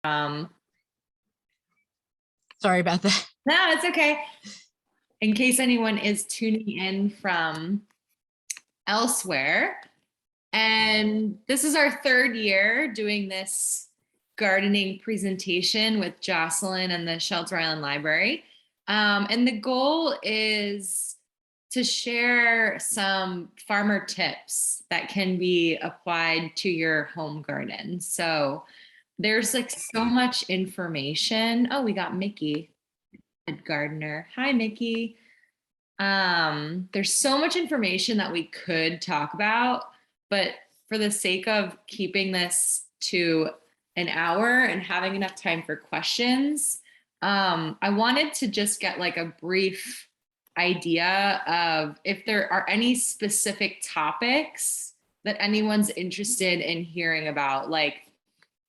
Sorry about that. No, it's okay. In case anyone is tuning in from elsewhere. And this is our third year doing this gardening presentation with Jocelyn and the Shelter Island Library. And the goal is to share some farmer tips that can be applied to your home garden. So there's like so much information. Oh, we got Mickey, good gardener. Hi, Mickey. There's so much information that we could talk about, but for the sake of keeping this to an hour and having enough time for questions, I wanted to just get like a brief idea of if there are any specific topics that anyone's interested in hearing about, like,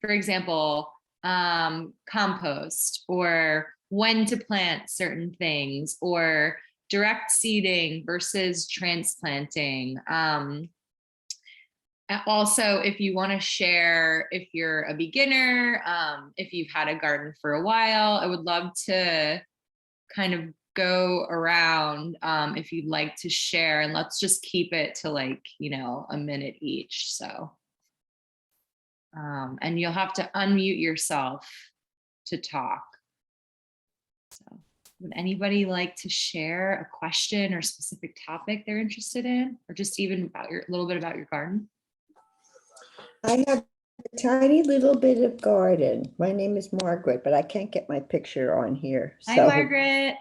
for example, compost, or when to plant certain things, or direct seeding versus transplanting. Also, if you want to share, if you're a beginner, if you've had a garden for a while, I would love to kind of go around if you'd like to share, and let's just keep it to like, a minute each. So, and you'll have to unmute yourself to talk. So would anybody like to share a question or specific topic they're interested in, or just even about a little bit about your garden? I have a tiny little bit of garden. My name is Margaret, but I can't get my picture on here. Hi, so, Margaret.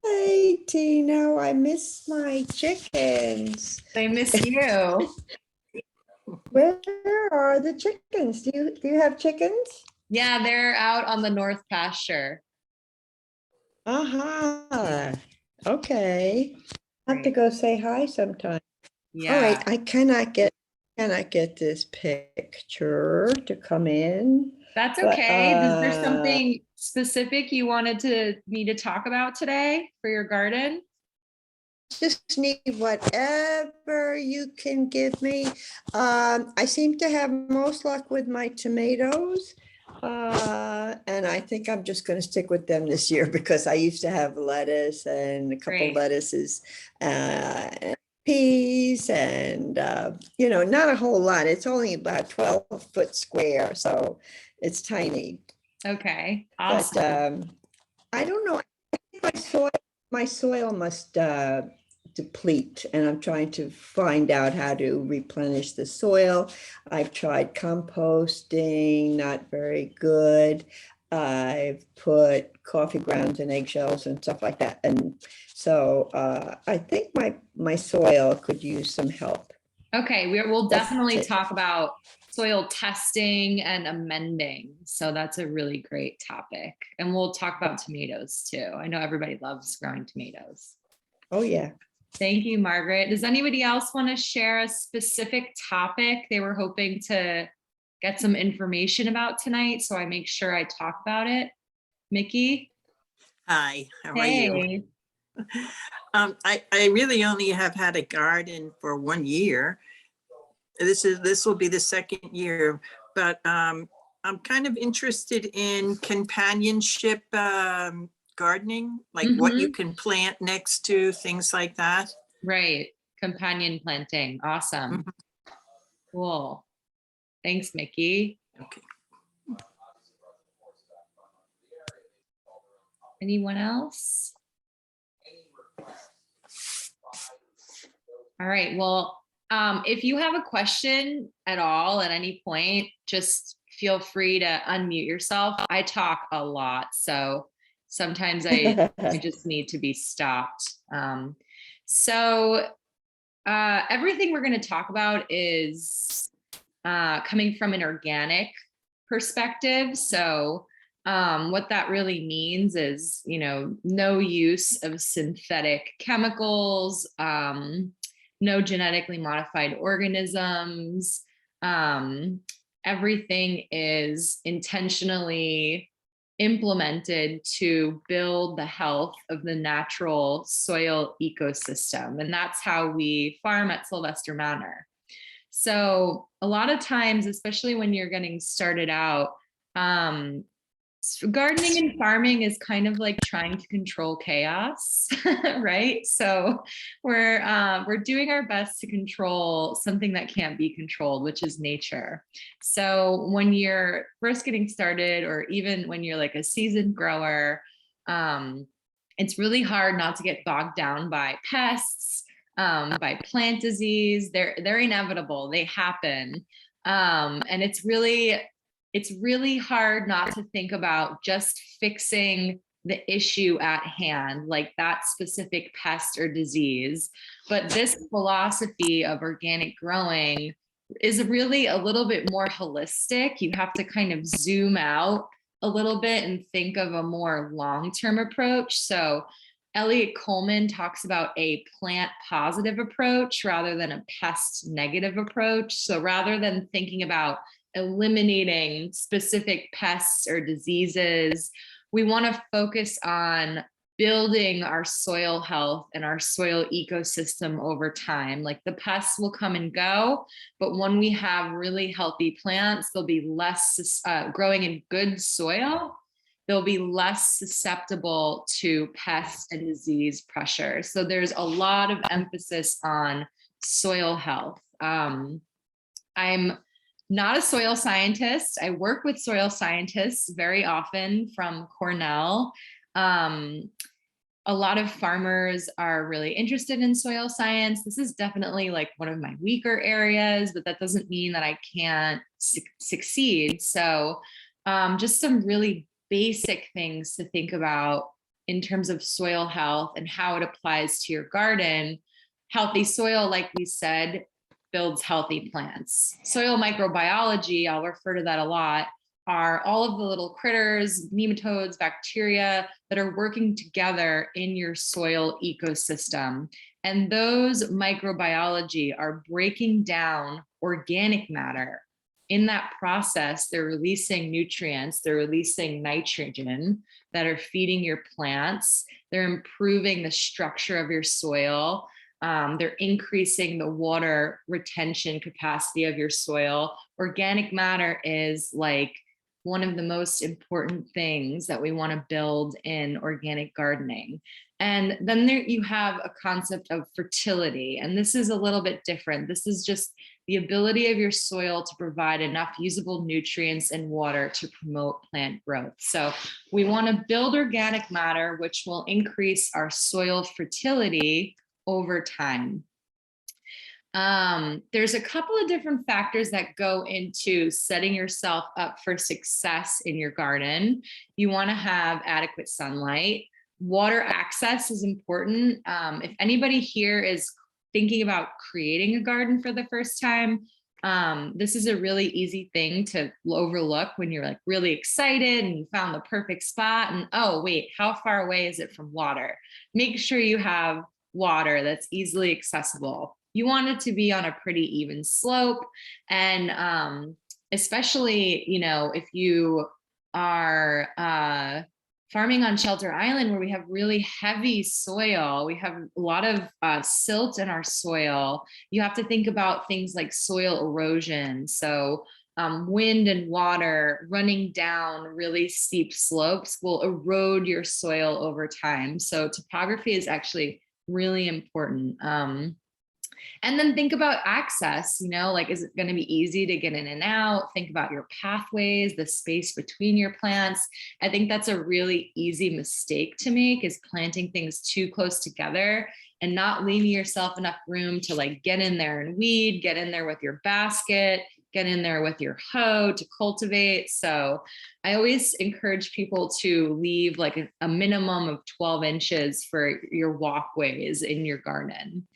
Hey, Tino, I miss my chickens. They miss you. Where are the chickens? Do you have chickens? Yeah, they're out on the north pasture. Okay. I have to go say hi sometime. Yeah. All right, I cannot get this picture to come in. That's okay. Is there something specific you wanted me to talk about today for your garden? Just need whatever you can give me. I seem to have most luck with my tomatoes. And I think I'm just going to stick with them this year because I used to have lettuce and a couple lettuces, peas, and not a whole lot. It's only about 12-foot square, so it's tiny. Okay, awesome. But I don't know. I think my soil must deplete, and I'm trying to find out how to replenish the soil. I've tried composting, not very good. I've put coffee grounds and eggshells and stuff like that, and so I think my soil could use some help. Okay, we'll definitely talk about soil testing and amending. So that's a really great topic, and we'll talk about tomatoes too. I know everybody loves growing tomatoes. Oh yeah. Thank you, Margaret. Does anybody else want to share a specific topic they were hoping to get some information about tonight, so I make sure I talk about it? Mickey? Hi, how are you? I really only have had a garden for 1 year. This will be the second year, but I'm kind of interested in companionship gardening, like what you can plant next to, things like that. Right, companion planting. Awesome. Cool. Thanks, Mickey. Okay. Anyone else? All right, well, if you have a question at all at any point, just feel free to unmute yourself. I talk a lot, so sometimes I just need to be stopped. Everything we're going to talk about is coming from an organic perspective. So what that really means is, no use of synthetic chemicals, no genetically modified organisms. Everything is intentionally implemented to build the health of the natural soil ecosystem. And that's how we farm at Sylvester Manor. So a lot of times, especially when you're getting started out, gardening and farming is kind of like trying to control chaos, right? So we're doing our best to control something that can't be controlled, which is nature. So when you're first getting started, or even when you're like a seasoned grower, it's really hard not to get bogged down by pests, by plant disease. They're inevitable. They happen. And it's really hard not to think about just fixing the issue at hand, like that specific pest or disease. But this philosophy of organic growing is really a little bit more holistic. You have to kind of zoom out a little bit and think of a more long-term approach. So Elliot Coleman talks about a plant positive approach rather than a pest negative approach. So rather than thinking about eliminating specific pests or diseases, we want to focus on building our soil health and our soil ecosystem over time. Like the pests will come and go, but when we have really healthy plants, they'll be less growing in good soil. They'll be less susceptible to pest and disease pressure. So there's a lot of emphasis on soil health. I'm not a soil scientist. I work with soil scientists very often from Cornell. A lot of farmers are really interested in soil science. This is definitely like one of my weaker areas, but that doesn't mean that I can't succeed. So just some really basic things to think about in terms of soil health and how it applies to your garden. Healthy soil, like we said, builds healthy plants. Soil microbiology, I'll refer to that a lot, are all of the little critters, nematodes, bacteria that are working together in your soil ecosystem. And those microbiology are breaking down organic matter. In that process, they're releasing nutrients, they're releasing nitrogen that are feeding your plants, they're improving the structure of your soil, they're increasing the water retention capacity of your soil. Organic matter is like one of the most important things that we want to build in organic gardening. And then there you have a concept of fertility, and this is a little bit different. This is just the ability of your soil to provide enough usable nutrients and water to promote plant growth. So we want to build organic matter, which will increase our soil fertility over time. There's a couple of different factors that go into setting yourself up for success in your garden. You want to have adequate sunlight. Water access is important. If anybody here is thinking about creating a garden for the first time, this is a really easy thing to overlook when you're like really excited and you found the perfect spot and, oh wait, how far away is it from water? Make sure you have water that's easily accessible. You want it to be on a pretty even slope. And especially, you know, if you are farming on Shelter Island, where we have really heavy soil, we have a lot of silt in our soil. You have to think about things like soil erosion. So wind and water running down really steep slopes will erode your soil over time. So topography is actually really important. And then think about access, you know, like, is it going to be easy to get in and out? Think about your pathways, the space between your plants. I think that's a really easy mistake to make, is planting things too close together and not leaving yourself enough room to like get in there and weed, get in there with your basket, get in there with your hoe to cultivate. So I always encourage people to leave like a minimum of 12 inches for your walkways in your garden.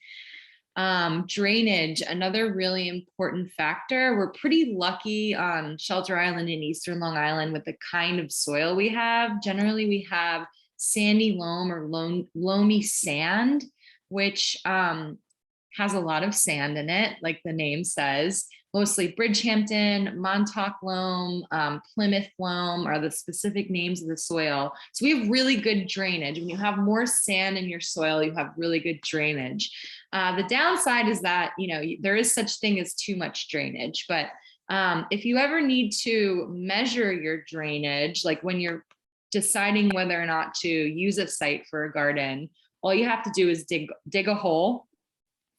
Drainage, another really important factor. We're pretty lucky on Shelter Island and Eastern Long Island with the kind of soil we have. Generally, we have sandy loam or loamy sand, which has a lot of sand in it, like the name says. mostly Bridgehampton, Montauk loam, Plymouth loam are the specific names of the soil. So we have really good drainage. When you have more sand in your soil, you have really good drainage. The downside is that, there is such thing as too much drainage, but if you ever need to measure your drainage, like when you're deciding whether or not to use a site for a garden, all you have to do is dig a hole,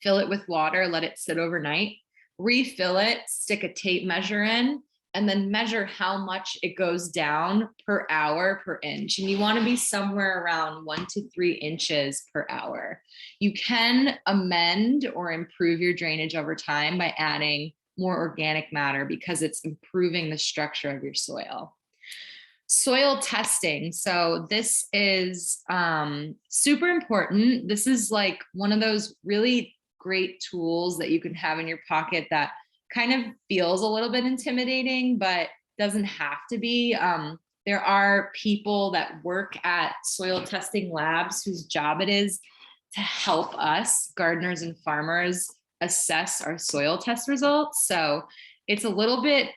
fill it with water, let it sit overnight, refill it, stick a tape measure in, and then measure how much it goes down per hour per inch. And you want to be somewhere around 1 to 3 inches per hour. You can amend or improve your drainage over time by adding more organic matter because it's improving the structure of your soil. Soil testing. So this is super important. This is like one of those really great tools that you can have in your pocket that kind of feels a little bit intimidating, but doesn't have to be. There are people that work at soil testing labs whose job it is to help us, gardeners and farmers, assess our soil test results. So it's a little bit,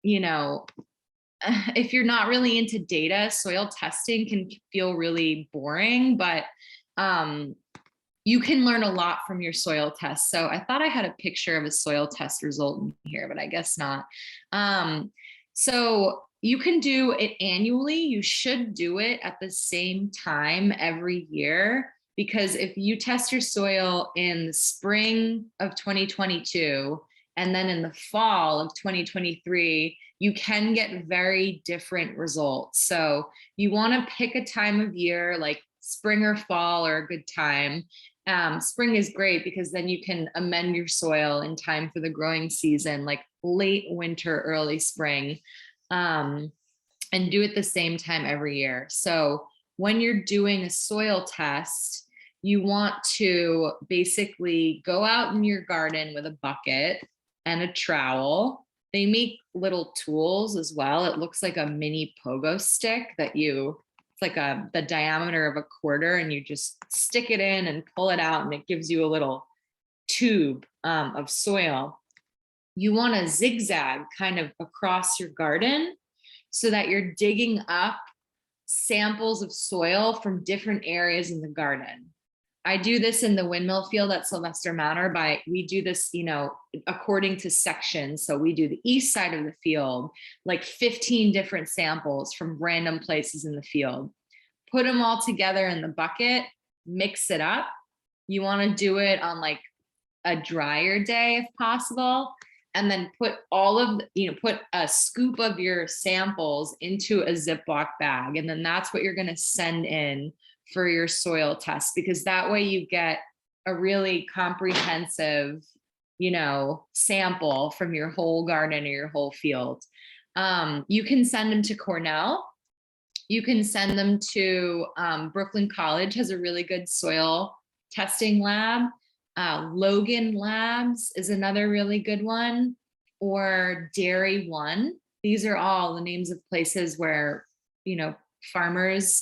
if you're not really into data, soil testing can feel really boring, but you can learn a lot from your soil test. So I thought I had a picture of a soil test result in here, but I guess not. So you can do it annually. You should do it at the same time every year, because if you test your soil in the spring of 2022, and then in the fall of 2023, you can get very different results. So you want to pick a time of year, like spring or fall are a good time. Spring is great because then you can amend your soil in time for the growing season, like late winter, early spring, and do it the same time every year. So when you're doing a soil test, you want to basically go out in your garden with a bucket and a trowel. They make little tools as well. It looks like a mini pogo stick that it's like the diameter of a quarter, and you just stick it in and pull it out, and it gives you a little tube of soil. You want to zigzag kind of across your garden so that you're digging up samples of soil from different areas in the garden. I do this in the windmill field at Sylvester Manor we do this, according to sections. So we do the east side of the field, like 15 different samples from random places in the field, put them all together in the bucket, mix it up. You want to do it on like a drier day if possible, and then put put a scoop of your samples into a Ziploc bag. And then that's what you're going to send in for your soil test, because that way you get a really comprehensive, sample from your whole garden or your whole field. You can send them to Cornell. You can send them to Brooklyn College has a really good soil testing lab. Logan Labs is another really good one, or Dairy One. These are all the names of places where, farmers,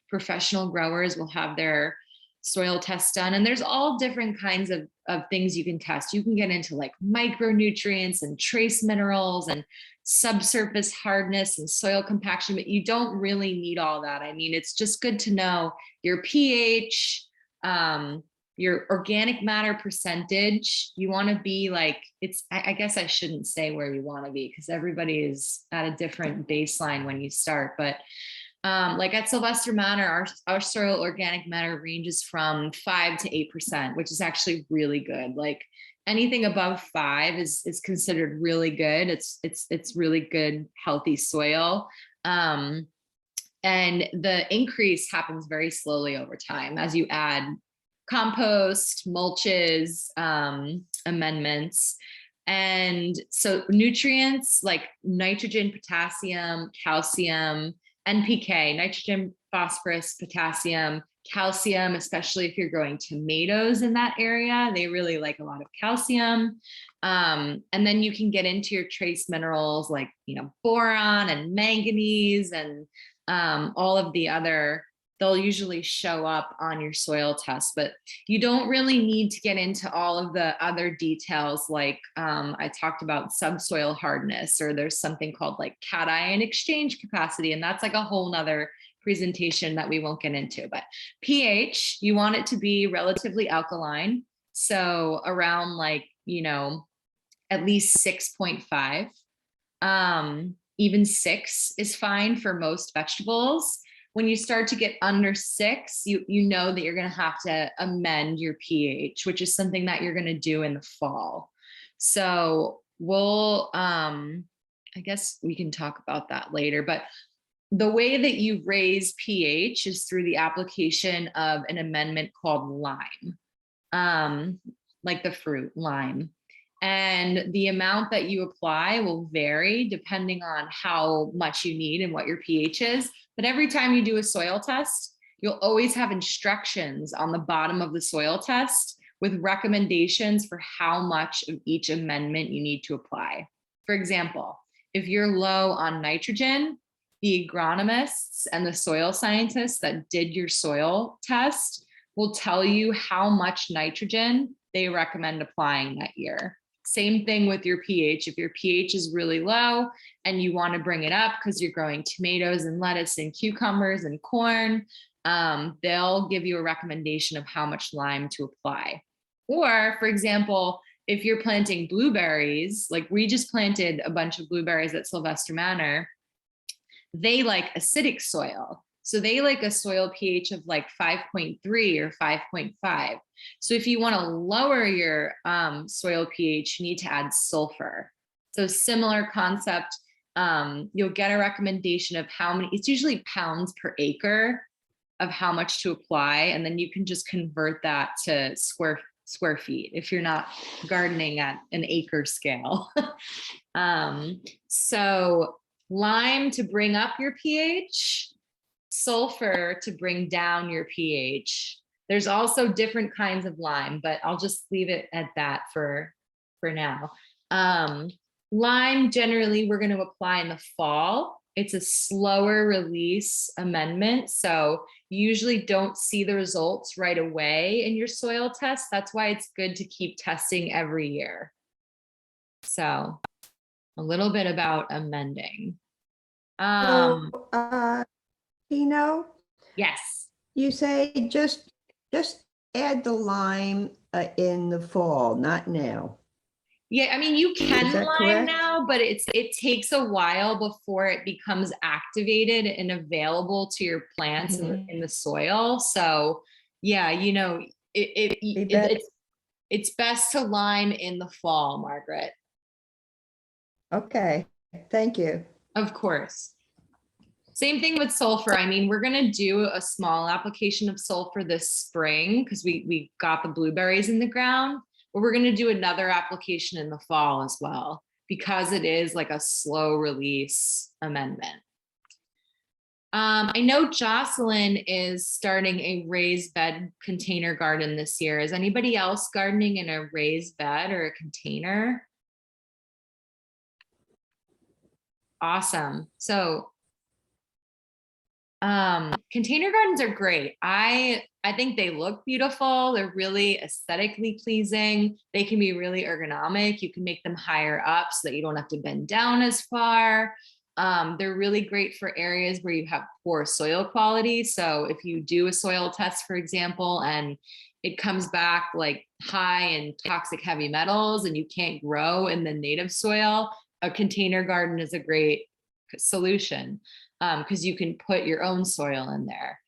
professional growers will have their soil tests done. And there's all different kinds of things you can test. You can get into like micronutrients and trace minerals and subsurface hardness and soil compaction, but you don't really need all that. I mean, it's just good to know your pH, your organic matter percentage. You want to be like, I guess I shouldn't say where you want to be because everybody is at a different baseline when you start, but like at Sylvester Manor, our soil organic matter ranges from 5 to 8%, which is actually really good. Like anything above 5 is considered really good. It's really good, healthy soil. And the increase happens very slowly over time as you add compost, mulches, amendments. And so nutrients like nitrogen, potassium, calcium, NPK, nitrogen, phosphorus, potassium, calcium, especially if you're growing tomatoes in that area, they really like a lot of calcium. And then you can get into your trace minerals like, boron and manganese and all of the other they'll usually show up on your soil test, but you don't really need to get into all of the other details. Like I talked about subsoil hardness, or there's something called like cation exchange capacity. And that's like a whole nother presentation that we won't get into. But pH, you want it to be relatively alkaline. So around like, you know, at least 6.5. Even 6 is fine for most vegetables. When you start to get under 6, you know that you're going to have to amend your pH, which is something that you're going to do in the fall. So we'll, I guess we can talk about that later, but the way that you raise pH is through the application of an amendment called lime, like the fruit lime. And the amount that you apply will vary depending on how much you need and what your pH is. But every time you do a soil test, you'll always have instructions on the bottom of the soil test with recommendations for how much of each amendment you need to apply. For example, if you're low on nitrogen, the agronomists and the soil scientists that did your soil test will tell you how much nitrogen they recommend applying that year. Same thing with your pH. If your pH is really low and you want to bring it up because you're growing tomatoes and lettuce and cucumbers and corn, they'll give you a recommendation of how much lime to apply. Or, for example, if you're planting blueberries, like we just planted a bunch of blueberries at Sylvester Manor, they like acidic soil. So they like a soil pH of like 5.3 or 5.5. So if you want to lower your soil pH, you need to add sulfur. So similar concept, you'll get a recommendation of how many, it's usually pounds per acre of how much to apply. And then you can just convert that to square feet if you're not gardening at an acre scale. So lime to bring up your pH, sulfur to bring down your pH. There's also different kinds of lime, but I'll just leave it at that for now. Lime, generally, we're going to apply in the fall. It's a slower release amendment, so you usually don't see the results right away in your soil test. That's why it's good to keep testing every year. So a little bit about amending. Yes. You say just add the lime in the fall, not now. Yeah, I mean, you can Is that lime correct? now, but it takes a while before it becomes activated and available to your plants in the soil. So yeah, you know, it's best to lime in the fall, Margaret. Okay, thank you. Of course. Same thing with sulfur. I mean, we're going to do a small application of sulfur this spring because we got the blueberries in the ground, but we're going to do another application in the fall as well because it is like a slow release amendment. I know Jocelyn is starting a raised bed container garden this year. Is anybody else gardening in a raised bed or a container? Awesome. So container gardens are great. I think they look beautiful. They're really aesthetically pleasing. They can be really ergonomic. You can make them higher up so that you don't have to bend down as far. They're really great for areas where you have poor soil quality. So if you do a soil test, for example, and it comes back like high in toxic heavy metals and you can't grow in the native soil, a container garden is a great solution because you can put your own soil in there.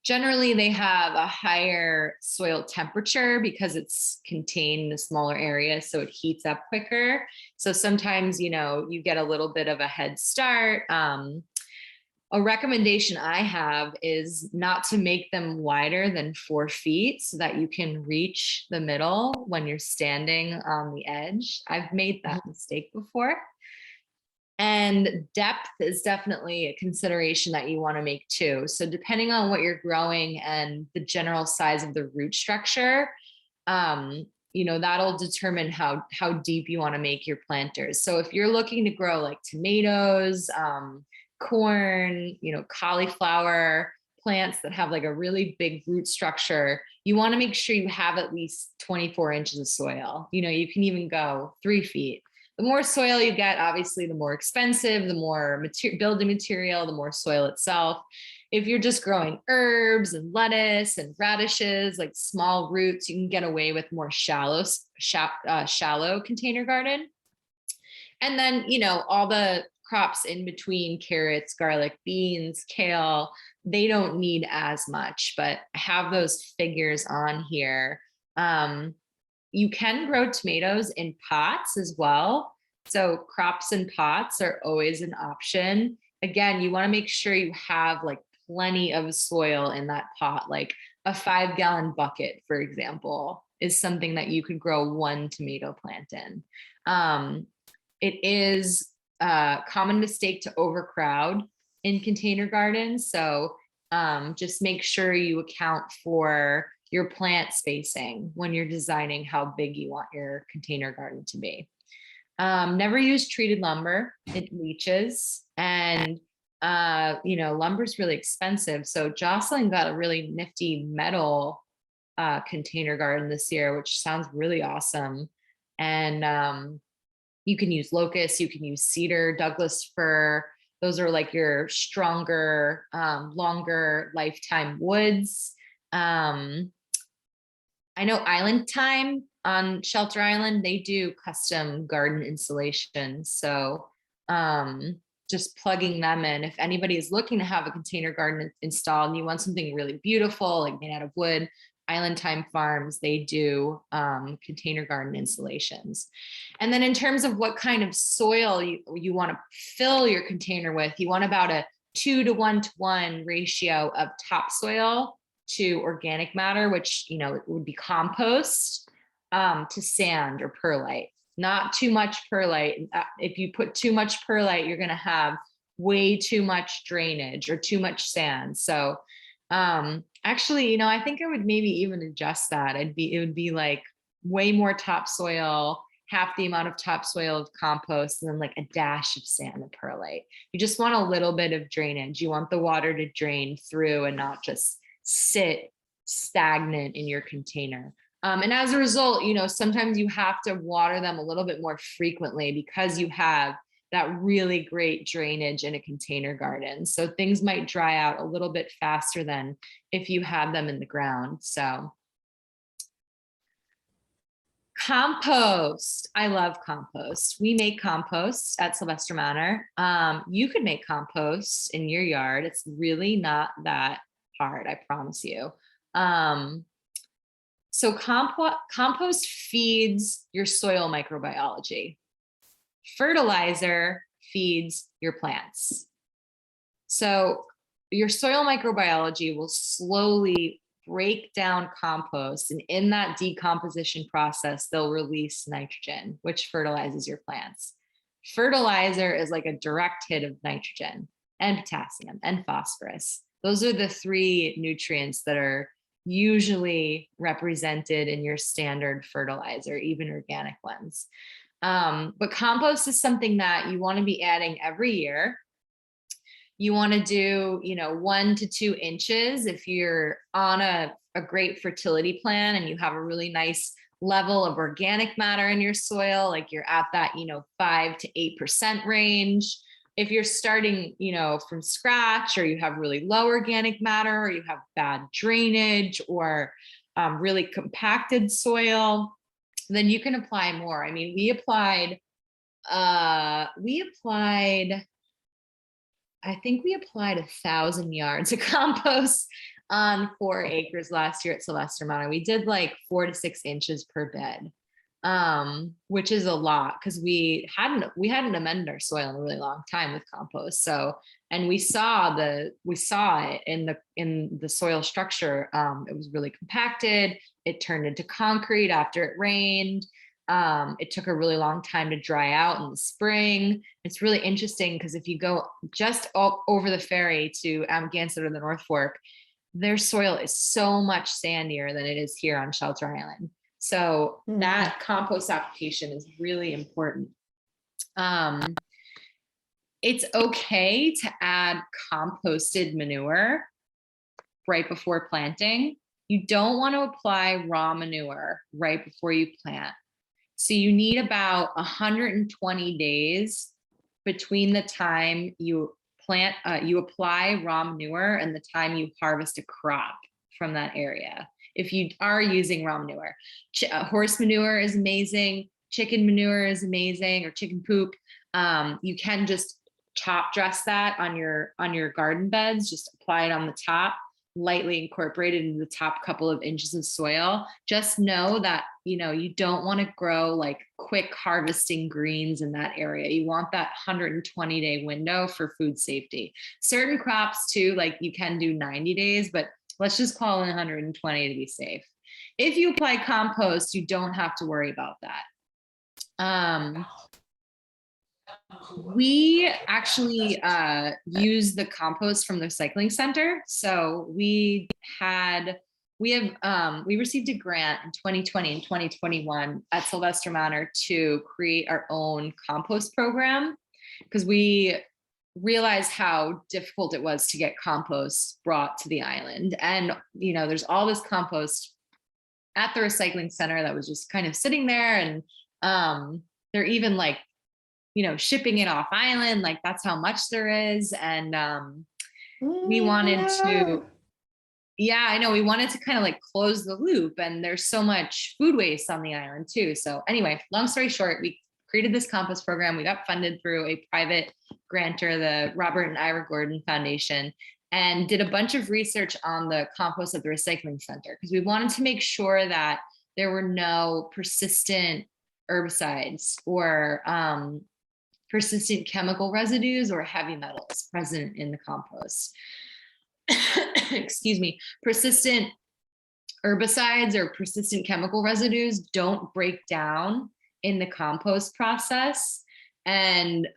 Generally, they have a higher soil temperature because it's contained in a smaller area, so it heats up quicker. So sometimes, you know, you get a little bit of a head start. A recommendation I have is not to make them wider than 4 feet so that you can reach the middle when you're standing on the edge. I've made that mistake before. And depth is definitely a consideration that you want to make too. So depending on what you're growing and the general size of the root structure, you know, that'll determine how deep you want to make your planters. So if you're looking to grow like tomatoes, corn, cauliflower, plants that have like a really big root structure, you want to make sure you have at least 24 inches of soil. You can even go 3 feet. The more soil you get, obviously, the more expensive, the more building material, the more soil itself. If you're just growing herbs and lettuce and radishes, like small roots, you can get away with more shallow container garden. And then, all the crops in between, carrots, garlic, beans, kale, they don't need as much, but I have those figures on here. You can grow tomatoes in pots as well. So crops in pots are always an option. Again, you want to make sure you have like plenty of soil in that pot, like a 5-gallon bucket, for example, is something that you could grow 1 tomato plant in. It is a common mistake to overcrowd in container gardens. So just make sure you account for your plant spacing when you're designing how big you want your container garden to be. Never use treated lumber. It leaches, and lumber's really expensive. So Jocelyn got a really nifty metal container garden this year, which sounds really awesome. And you can use locust, you can use cedar, Douglas fir. Those are like your stronger, longer lifetime woods. I know Island Time on Shelter Island, they do custom garden installations. So just plugging them in. If anybody is looking to have a container garden installed and you want something really beautiful, like made out of wood, Island Time Farms, they do container garden installations. And then in terms of what kind of soil you want to fill your container with, you want about a 2-to-1-to-1 ratio of topsoil to organic matter, which, it would be compost, to sand or perlite. Not too much perlite. If you put too much perlite, you're going to have way too much drainage or too much sand. So actually, I think I would maybe even adjust that. It would be like way more topsoil, half the amount of topsoil of compost, and then like a dash of sand and perlite. You just want a little bit of drainage. You want the water to drain through and not just sit stagnant in your container. And as a result, sometimes you have to water them a little bit more frequently because you have that really great drainage in a container garden. So things might dry out a little bit faster than if you have them in the ground. So compost. I love compost. We make compost at Sylvester Manor. You could make compost in your yard. It's really not that hard, I promise you. So compost feeds your soil microbiology. Fertilizer feeds your plants. So your soil microbiology will slowly break down compost, and in that decomposition process, they'll release nitrogen, which fertilizes your plants. Fertilizer is like a direct hit of nitrogen and potassium and phosphorus. Those are the 3 nutrients that are usually represented in your standard fertilizer, even organic ones. But compost is something that you want to be adding every year. You want to do, 1 to 2 inches if you're on a great fertility plan and you have a really nice level of organic matter in your soil, like you're at that, 5 to 8% range. If you're starting, from scratch, or you have really low organic matter, or you have bad drainage, or really compacted soil, then you can apply more. I mean, we applied, I think we applied 1,000 yards of compost on 4 acres last year at Sylvester Manor. We did like 4 to 6 inches per bed, which is a lot because we hadn't amended our soil in a really long time with compost. So, and we saw it in the soil structure. It was really compacted. It turned into concrete after it rained. It took a really long time to dry out in the spring. It's really interesting because if you go just over the ferry to Amagansett or the North Fork, their soil is so much sandier than it is here on Shelter Island. So that compost application is really important. it's okay to add composted manure right before planting. You don't want to apply raw manure right before you plant. So you need about 120 days between the time you plant, you apply raw manure and the time you harvest a crop from that area. If you are using raw manure, horse manure is amazing. Chicken manure is amazing, or chicken poop. You can just top dress that on your garden beds, just apply it on the top, lightly incorporate it into the top couple of inches of soil. Just know that, you know, you don't want to grow like quick harvesting greens in that area. You want that 120-day window for food safety. Certain crops too, like you can do 90 days, but let's just call it 120 to be safe. If you apply compost, you don't have to worry about that. We actually use the compost from the recycling center. So we received a grant in 2020 and 2021 at Sylvester Manor to create our own compost program, because we realized how difficult it was to get compost brought to the island. And, you know, there's all this compost at the recycling center that was just kind of sitting there, and they're even like, you know, shipping it off island, like that's how much there is. And we wanted to, yeah, I know, we wanted to kind of like close the loop, and there's so much food waste on the island too. So anyway, long story short, we created this compost program. We got funded through a private grantor, the Robert and Ira Gordon Foundation, and did a bunch of research on the compost at the recycling center, because we wanted to make sure that there were no persistent herbicides or persistent chemical residues or heavy metals present in the compost. Excuse me. Persistent herbicides or persistent chemical residues don't break down in the compost process. And,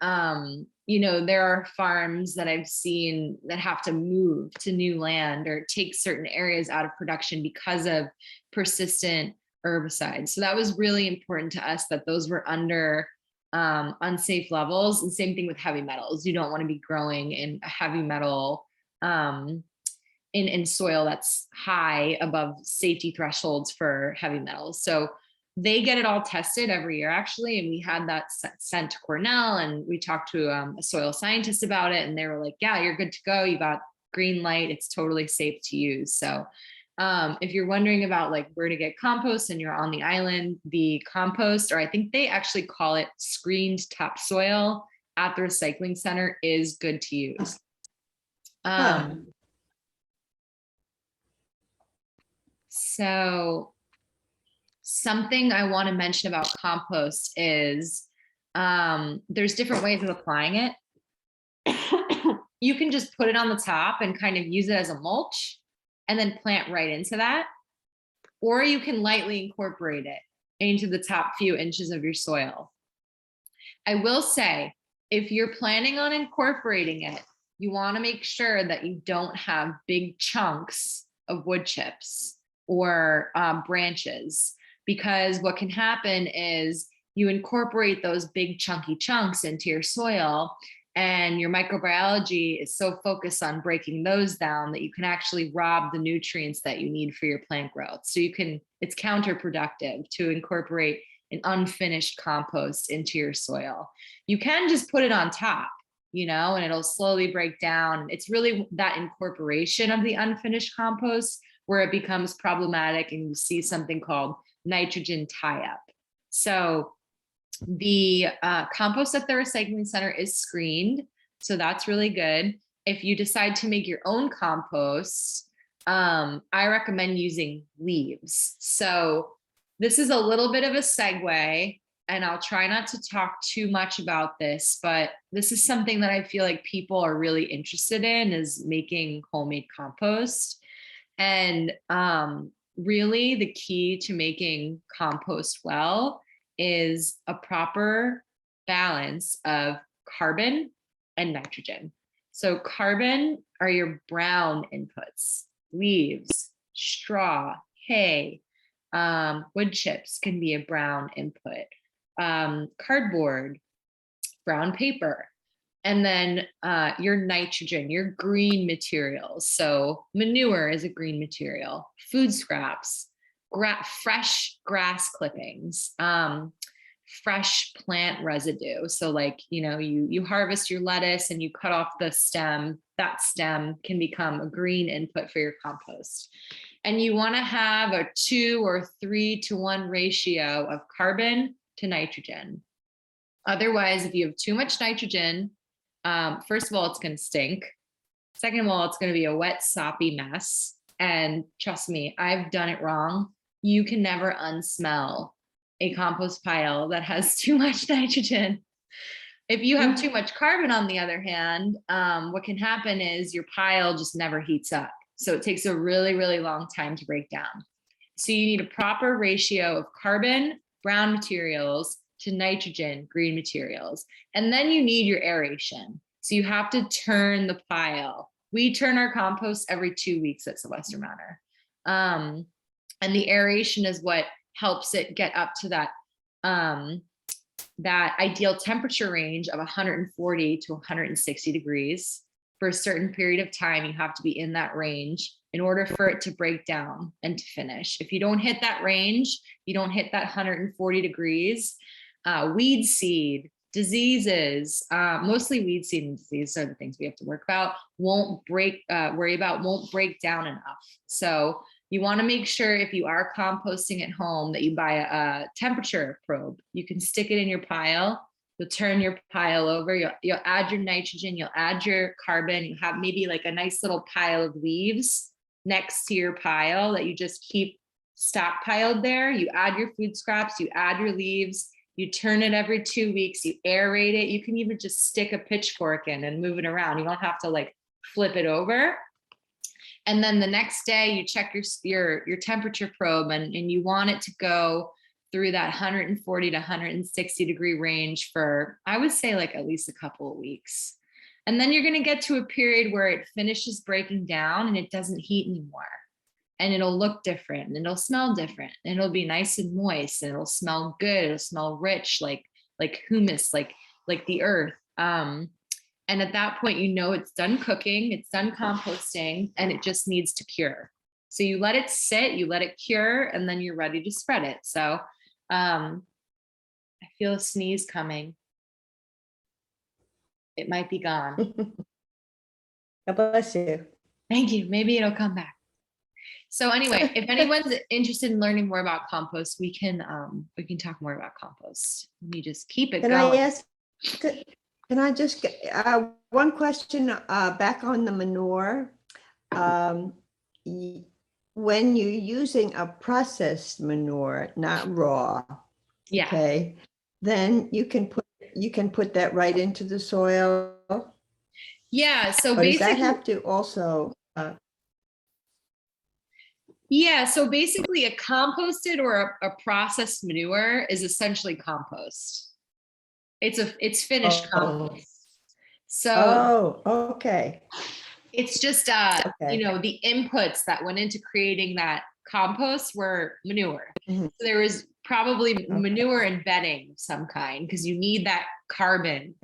you know, there are farms that I've seen that have to move to new land or take certain areas out of production because of persistent herbicides. So that was really important to us, that those were under unsafe levels. And same thing with heavy metals. You don't want to be growing in a heavy metal in soil that's high above safety thresholds for heavy metals. So they get it all tested every year, actually. And we had that sent to Cornell, and we talked to a soil scientist about it, and they were like, yeah, you're good to go. You got green light. It's totally safe to use. So if you're wondering about like where to get compost and you're on the island, the compost, or I think they actually call it screened topsoil at the recycling center, is good to use. So something I want to mention about compost is there's different ways of applying it. You can just put it on the top and kind of use it as a mulch and then plant right into that. Or you can lightly incorporate it into the top few inches of your soil. I will say, if you're planning on incorporating it, you want to make sure that you don't have big chunks of wood chips or branches, because what can happen is you incorporate those big chunky chunks into your soil, and your microbiology is so focused on breaking those down that you can actually rob the nutrients that you need for your plant growth. So it's counterproductive to incorporate an unfinished compost into your soil. You can just put it on top, you know, and it'll slowly break down. It's really that incorporation of the unfinished compost where it becomes problematic, and you see something called nitrogen tie-up. So the compost at the recycling center is screened, so that's really good. If you decide to make your own compost, I recommend using leaves. So this is a little bit of a segue, and I'll try not to talk too much about this, but this is something that I feel like people are really interested in, is making homemade compost. And really the key to making compost well is a proper balance of carbon and nitrogen. So carbon are your brown inputs: leaves, straw, hay, wood chips can be a brown input, cardboard, brown paper. And then your nitrogen, your green materials. So manure is a green material, food scraps, fresh grass clippings, fresh plant residue. So like, you harvest your lettuce and you cut off the stem, that stem can become a green input for your compost. And you want to have a 2 or 3 to 1 ratio of carbon to nitrogen. Otherwise, if you have too much nitrogen, first of all, it's going to stink. Second of all, it's going to be a wet, soppy mess. And trust me, I've done it wrong. You can never unsmell a compost pile that has too much nitrogen. If you have too much carbon, on the other hand, what can happen is your pile just never heats up. So it takes a really, really long time to break down. So you need a proper ratio of carbon, brown materials, to nitrogen, green materials. And then you need your aeration. So you have to turn the pile. We turn our compost every 2 weeks at Sylvester Manor. And the aeration is what helps it get up to that ideal temperature range of 140 to 160 degrees. For a certain period of time, you have to be in that range in order for it to break down and to finish. If you don't hit that range, you don't hit that 140 degrees, weed seed, diseases, mostly weed seed and disease are the things we have to worry about, won't break down enough. So you want to make sure if you are composting at home that you buy a temperature probe. You can stick it in your pile. You'll turn your pile over. You'll add your nitrogen. You'll add your carbon. You have maybe like a nice little pile of leaves next to your pile that you just keep stockpiled there. You add your food scraps. You add your leaves. You turn it every 2 weeks. You aerate it. You can even just stick a pitchfork in and move it around. You don't have to like flip it over. And then the next day you check your temperature probe and you want it to go through that 140 to 160 degree range for, I would say, like at least a couple of weeks. And then you're going to get to a period where it finishes breaking down and it doesn't heat anymore. And it'll look different and it'll smell different and it'll be nice and moist and it'll smell good. It'll smell rich, like humus, like the earth. And at that point, it's done cooking, it's done composting, and it just needs to cure. So you let it sit, you let it cure, and then you're ready to spread it. So I feel a sneeze coming. It might be gone. God bless you. Thank you. Maybe it'll come back. So anyway, if anyone's interested in learning more about compost, we can talk more about compost. You just keep it going. Can I just get one question back on the manure? When you're using a processed manure, not raw, Yeah. okay, then you can put that right into the soil. Yeah. So Or does basically, that have to also? Yeah, so basically a composted or a processed manure is essentially compost. It's finished compost. So okay. it's just Okay. the inputs that went into creating that compost were manure. Mhm. So there was probably manure and bedding of some kind because you need that carbon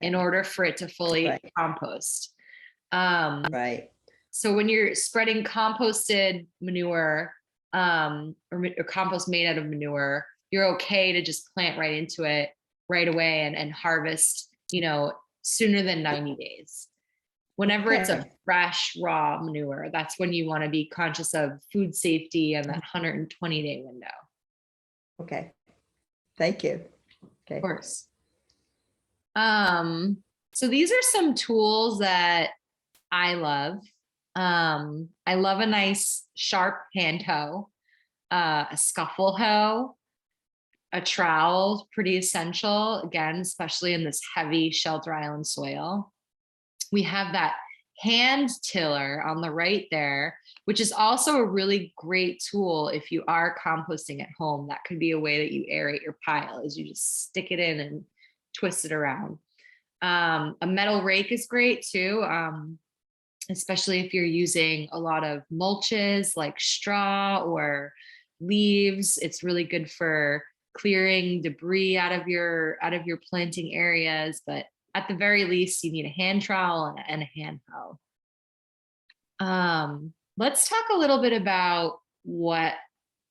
in order for it to fully compost. Right. So when you're spreading composted manure or compost made out of manure, you're okay to just plant right into it right away and harvest, sooner than 90 days. Whenever it's a fresh, raw manure, that's when you want to be conscious of food safety and that 120-day window. Okay. Thank you. Okay. Of course. So these are some tools that I love. I love a nice sharp hand hoe, a scuffle hoe, a trowel, pretty essential, again, especially in this heavy shelter island soil. We have that hand tiller on the right there, which is also a really great tool if you are composting at home. That could be a way that you aerate your pile, is you just stick it in and twist it around. A metal rake is great too. Especially if you're using a lot of mulches like straw or leaves. It's really good for clearing debris out of your planting areas. But at the very least, you need a hand trowel and a hand hoe. Let's talk a little bit about what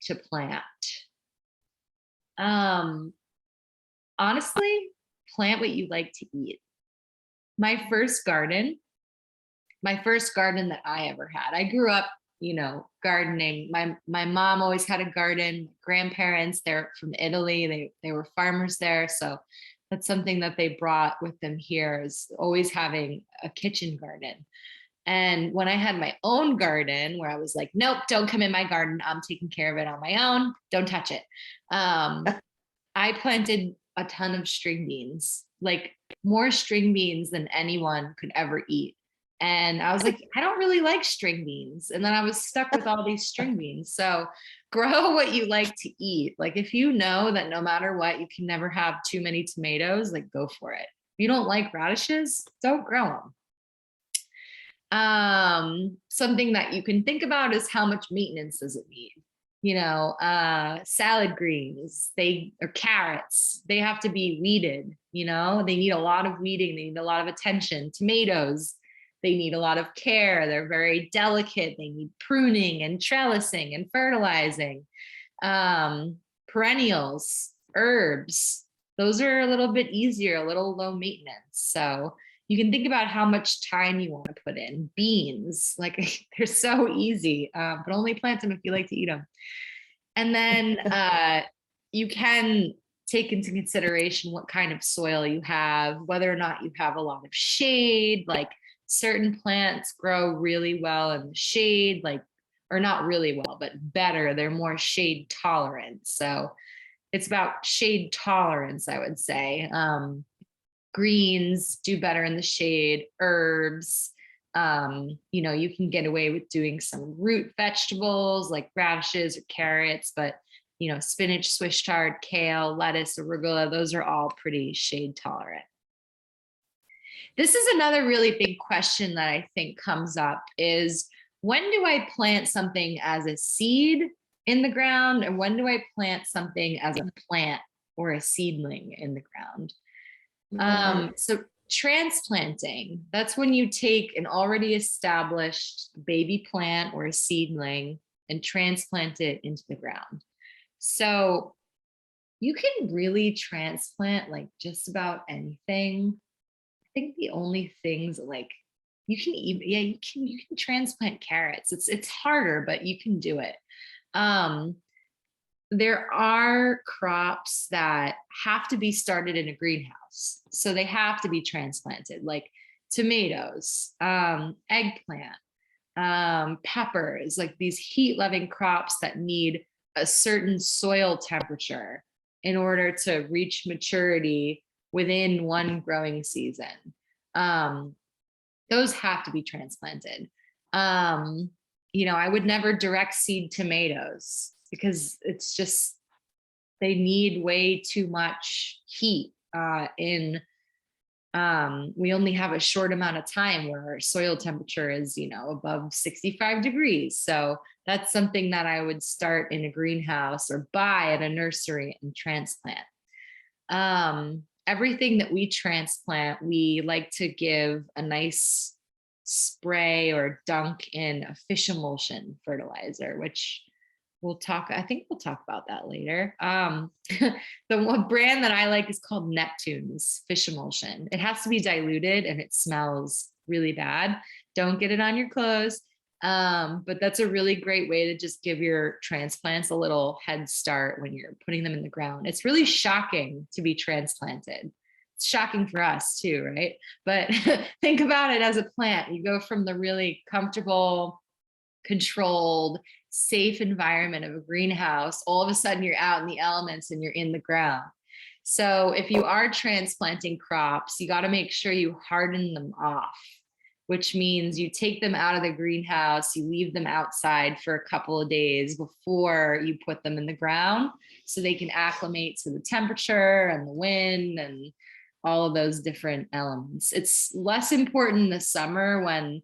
to plant. Honestly, plant what you like to eat. My first garden that I ever had, I grew up, gardening. My mom always had a garden. Grandparents, they're from Italy. They were farmers there. So that's something that they brought with them here, is always having a kitchen garden. And when I had my own garden, where I was like, nope, don't come in my garden, I'm taking care of it on my own, don't touch it. I planted a ton of string beans, like more string beans than anyone could ever eat. And I was like, I don't really like string beans. And then I was stuck with all these string beans. So grow what you like to eat. Like, if you know that no matter what, you can never have too many tomatoes, like, go for it. If you don't like radishes, don't grow them. Something that you can think about is, how much maintenance does it need? Salad greens, or carrots, they have to be weeded, they need a lot of weeding, they need a lot of attention. Tomatoes, they need a lot of care. They're very delicate. They need pruning and trellising and fertilizing. Perennials, herbs, those are a little bit easier, a little low maintenance. So you can think about how much time you want to put in. Beans, like, they're so easy, but only plant them if you like to eat them. And then you can take into consideration what kind of soil you have, whether or not you have a lot of shade. Like, certain plants grow really well in the shade, or not really well, but better. They're more shade tolerant. So it's about shade tolerance, I would say. Greens do better in the shade. Herbs, you can get away with doing some root vegetables like radishes or carrots, but spinach, Swiss chard, kale, lettuce, arugula, those are all pretty shade tolerant. This is another really big question that I think comes up, is, when do I plant something as a seed in the ground, and when do I plant something as a plant or a seedling in the ground? So transplanting, that's when you take an already established baby plant or a seedling and transplant it into the ground. So you can really transplant like just about anything. I think the only things, like, you can transplant carrots. It's harder, but you can do it. There are crops that have to be started in a greenhouse, so they have to be transplanted, like tomatoes, eggplant, peppers, like these heat-loving crops that need a certain soil temperature in order to reach maturity within one growing season. Those have to be transplanted. I would never direct seed tomatoes, because it's just, they need way too much heat we only have a short amount of time where our soil temperature is, above 65 degrees. So that's something that I would start in a greenhouse or buy at a nursery and transplant. Everything that we transplant, we like to give a nice spray or dunk in a fish emulsion fertilizer, which I think we'll talk about that later. The one brand that I like is called Neptune's fish emulsion. It has to be diluted and it smells really bad. Don't get it on your clothes. But that's a really great way to just give your transplants a little head start when you're putting them in the ground. It's really shocking to be transplanted. It's shocking for us too, right? But think about it as a plant. You go from the really comfortable, controlled, safe environment of a greenhouse, all of a sudden you're out in the elements and you're in the ground. So if you are transplanting crops, you got to make sure you harden them off, which means you take them out of the greenhouse, you leave them outside for a couple of days before you put them in the ground, so they can acclimate to the temperature and the wind and all of those different elements. It's less important in the summer when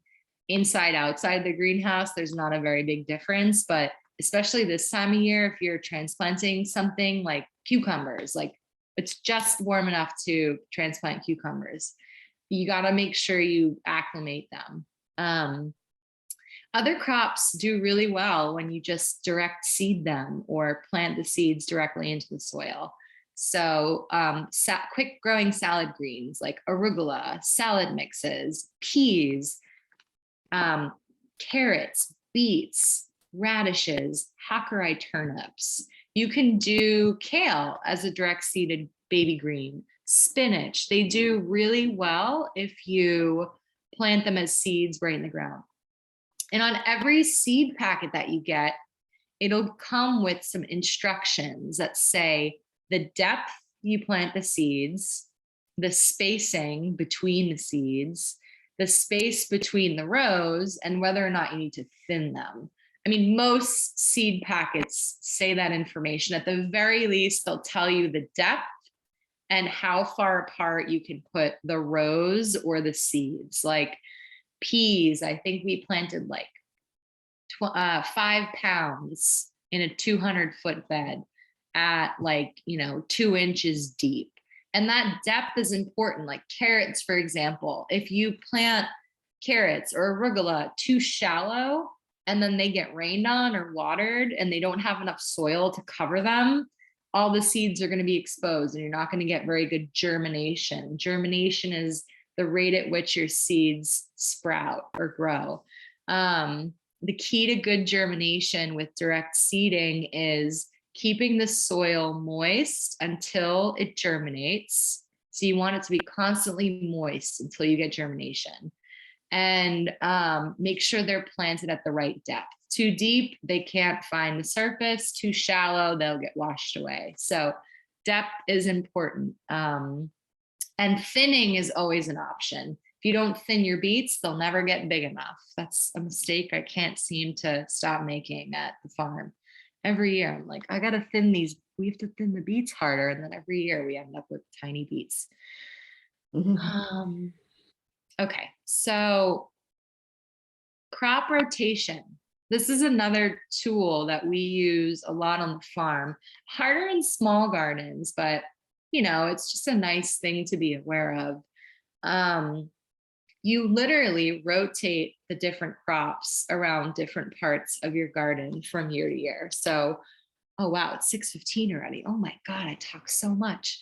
inside, outside the greenhouse, there's not a very big difference, but especially this time of year, if you're transplanting something like cucumbers, like, it's just warm enough to transplant cucumbers. you got to make sure you acclimate them. Other crops do really well when you just direct seed them or plant the seeds directly into the soil. So quick growing salad greens like arugula, salad mixes, peas, carrots, beets, radishes, Hakurei turnips. You can do kale as a direct seeded baby green, spinach. They do really well if you plant them as seeds right in the ground. And on every seed packet that you get, it'll come with some instructions that say the depth you plant the seeds, the spacing between the seeds, the space between the rows, and whether or not you need to thin them. I mean, most seed packets say that information. At the very least, they'll tell you the depth and how far apart you can put the rows or the seeds. Like peas, I think we planted like 5 pounds in a 200-foot bed at like, 2 inches deep. And that depth is important. Like carrots, for example, if you plant carrots or arugula too shallow and then they get rained on or watered and they don't have enough soil to cover them, all the seeds are going to be exposed and you're not going to get very good germination. Germination is the rate at which your seeds sprout or grow. The key to good germination with direct seeding is keeping the soil moist until it germinates. So you want it to be constantly moist until you get germination. And make sure they're planted at the right depth. Too deep, they can't find the surface. Too shallow, they'll get washed away. So depth is important. And thinning is always an option. If you don't thin your beets, they'll never get big enough. That's a mistake I can't seem to stop making at the farm. Every year, I'm like, I gotta thin these. We have to thin the beets harder. And then every year we end up with tiny beets. Okay, so crop rotation. This is another tool that we use a lot on the farm. Harder in small gardens, but it's just a nice thing to be aware of. You literally rotate the different crops around different parts of your garden from year to year. So, oh wow, it's 6:15 already. Oh my God, I talk so much.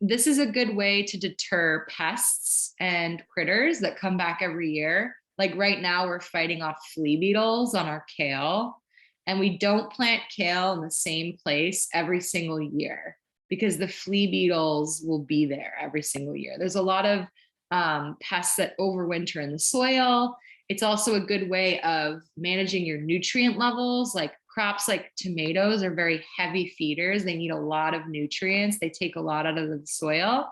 This is a good way to deter pests and critters that come back every year. Like right now, we're fighting off flea beetles on our kale, and we don't plant kale in the same place every single year because the flea beetles will be there every single year. There's a lot of pests that overwinter in the soil. It's also a good way of managing your nutrient levels. Like crops like tomatoes are very heavy feeders. They need a lot of nutrients. They take a lot out of the soil.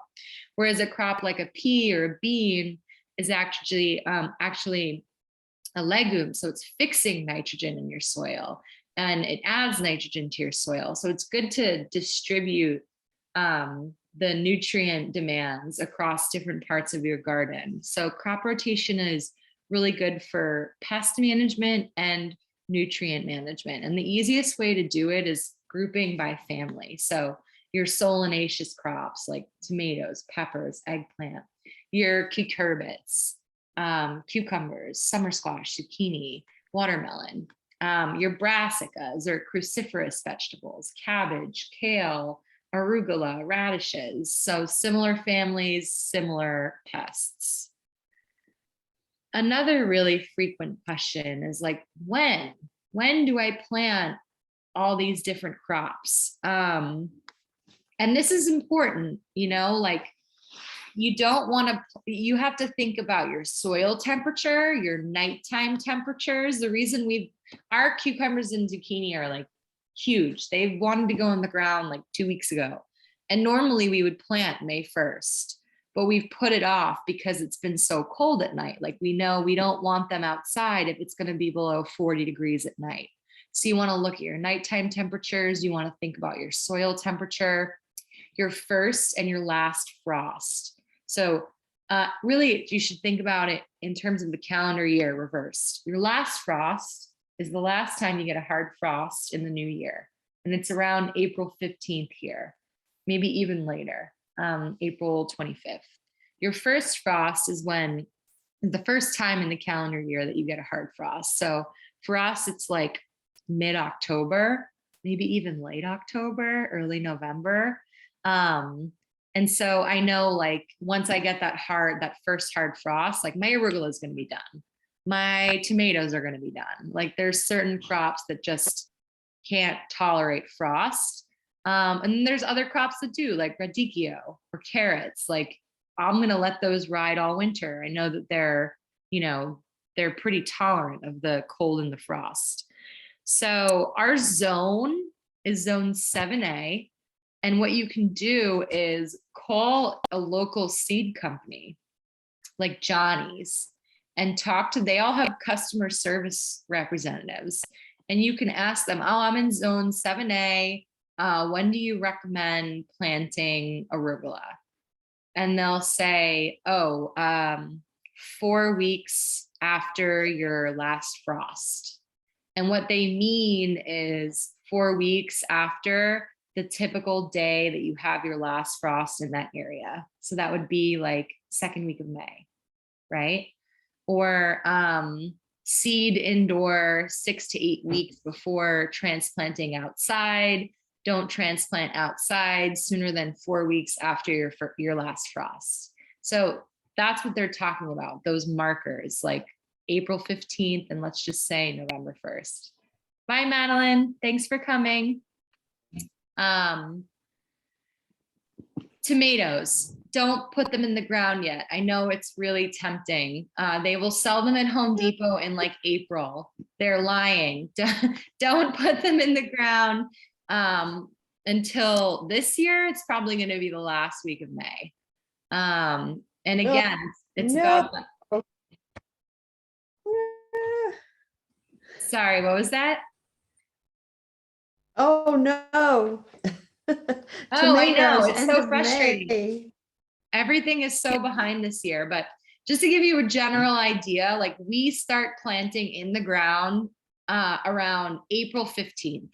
Whereas a crop like a pea or a bean is actually a legume. So it's fixing nitrogen in your soil and it adds nitrogen to your soil. So it's good to distribute the nutrient demands across different parts of your garden. So crop rotation is really good for pest management and nutrient management. And the easiest way to do it is grouping by family. So your solanaceous crops like tomatoes, peppers, eggplant, your cucurbits, cucumbers, summer squash, zucchini, watermelon, your brassicas or cruciferous vegetables, cabbage, kale, arugula, radishes. So similar families, similar pests. Another really frequent question is like, when do I plant all these different crops? And this is important, like you don't want to, you have to think about your soil temperature, your nighttime temperatures. The reason our cucumbers and zucchini are like huge. They wanted to go in the ground like 2 weeks ago. And normally we would plant May 1st, but we've put it off because it's been so cold at night. Like we know we don't want them outside if it's going to be below 40 degrees at night. So you want to look at your nighttime temperatures. You want to think about your soil temperature, your first and your last frost. So really you should think about it in terms of the calendar year reversed. Your last frost is the last time you get a hard frost in the new year. And it's around April 15th here, maybe even later, April 25th. your first frost is when the first time in the calendar year that you get a hard frost. So for us, it's like mid-October, maybe even late October, early November. And so I know, like, once I get that first hard frost, like my arugula is going to be done. My tomatoes are going to be done. Like there's certain crops that just can't tolerate frost. And then there's other crops that do, like radicchio or carrots. Like I'm going to let those ride all winter. I know that they're pretty tolerant of the cold and the frost. So our zone is zone 7A. And what you can do is call a local seed company like Johnny's and they all have customer service representatives. And you can ask them, oh, I'm in zone 7A. When do you recommend planting arugula? And they'll say, 4 weeks after your last frost. And what they mean is 4 weeks after the typical day that you have your last frost in that area. So that would be like second week of May, right? Or seed indoor 6 to 8 weeks before transplanting outside. Don't transplant outside sooner than 4 weeks after your last frost. So that's what they're talking about, those markers, like April 15th, and let's just say November 1st. Bye, Madeline. Thanks for coming. Tomatoes, don't put them in the ground yet. I know it's really tempting. They will sell them at Home Depot in like April. They're lying. Don't put them in the ground until this year. It's probably going to be the last week of May. And again, it's about sorry, what was that? Oh, no. Oh, I know. It's End so of frustrating. May. Everything is so behind this year, but just to give you a general idea, like we start planting in the ground around April 15th.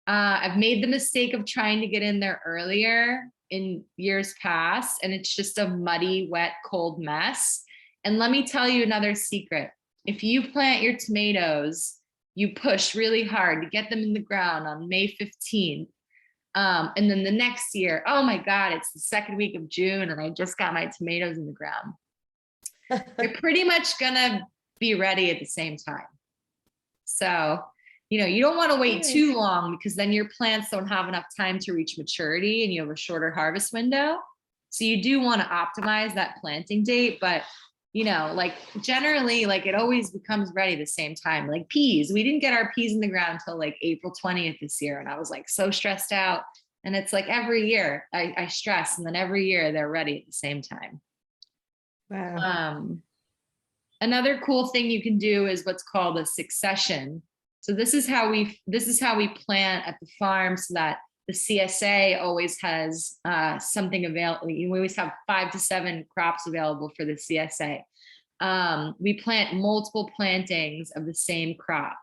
I've made the mistake of trying to get in there earlier in years past, and it's just a muddy, wet, cold mess. And let me tell you another secret. If you plant your tomatoes, you push really hard to get them in the ground on May 15th. And then the next year, oh my God, it's the second week of June and I just got my tomatoes in the ground. They're pretty much gonna be ready at the same time. So, you don't want to wait too long because then your plants don't have enough time to reach maturity and you have a shorter harvest window. So you do want to optimize that planting date, but like generally, like it always becomes ready the same time. Like peas, we didn't get our peas in the ground until like April 20th this year. And I was like so stressed out. And it's like every year I stress, and then every year they're ready at the same time. Wow. Another cool thing you can do is what's called a succession. So this is how we plant at the farm, so that the CSA always has something available. We always have 5 to 7 crops available for the CSA. We plant multiple plantings of the same crop.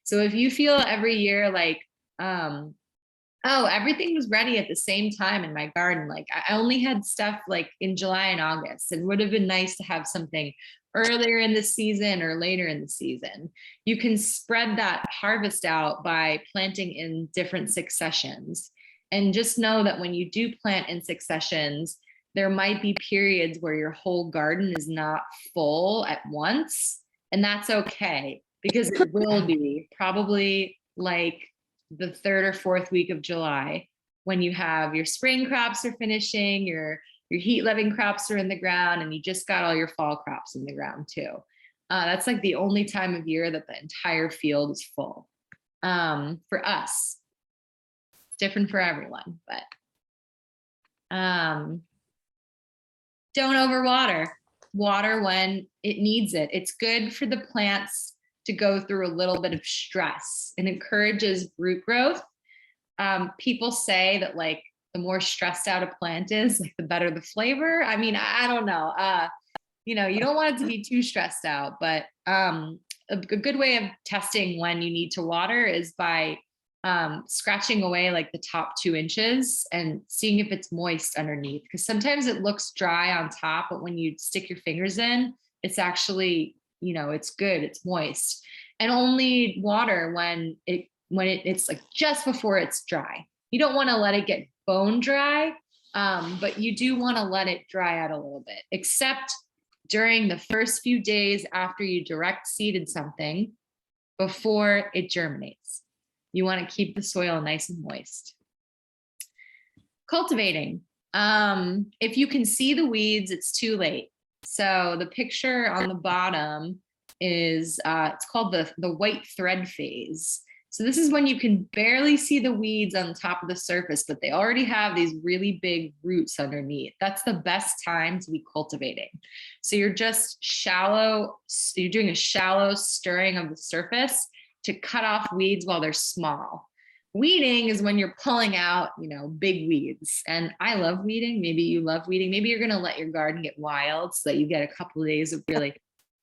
So if you feel every year like, oh, everything was ready at the same time in my garden. Like I only had stuff like in July and August. It would have been nice to have something earlier in the season or later in the season. You can spread that harvest out by planting in different successions. And just know that when you do plant in successions, there might be periods where your whole garden is not full at once. And that's okay, because it will be probably like the 3rd or 4th week of July, when you have your spring crops are finishing, your heat loving crops are in the ground, and you just got all your fall crops in the ground too. That's like the only time of year that the entire field is full. For us, it's different for everyone, but don't overwater. Water when it needs it. It's good for the plants to go through a little bit of stress. It encourages root growth. People say that like the more stressed out a plant is, like the better the flavor. I mean, I don't know. You don't want it to be too stressed out, but a good way of testing when you need to water is by scratching away like the top 2 inches and seeing if it's moist underneath. Because sometimes it looks dry on top, but when you stick your fingers in, it's actually, it's good, it's moist. And only water when it's like just before it's dry. You don't want to let it get bone dry, but you do want to let it dry out a little bit, except during the first few days after you direct seeded something before it germinates. You want to keep the soil nice and moist. Cultivating. If you can see the weeds, it's too late. So the picture on the bottom is, it's called the white thread phase. So this is when you can barely see the weeds on top of the surface, but they already have these really big roots underneath. That's the best time to be cultivating. So you're just you're doing a shallow stirring of the surface to cut off weeds while they're small. Weeding is when you're pulling out, big weeds. And I love weeding. Maybe you love weeding. Maybe you're going to let your garden get wild so that you get a couple of days of really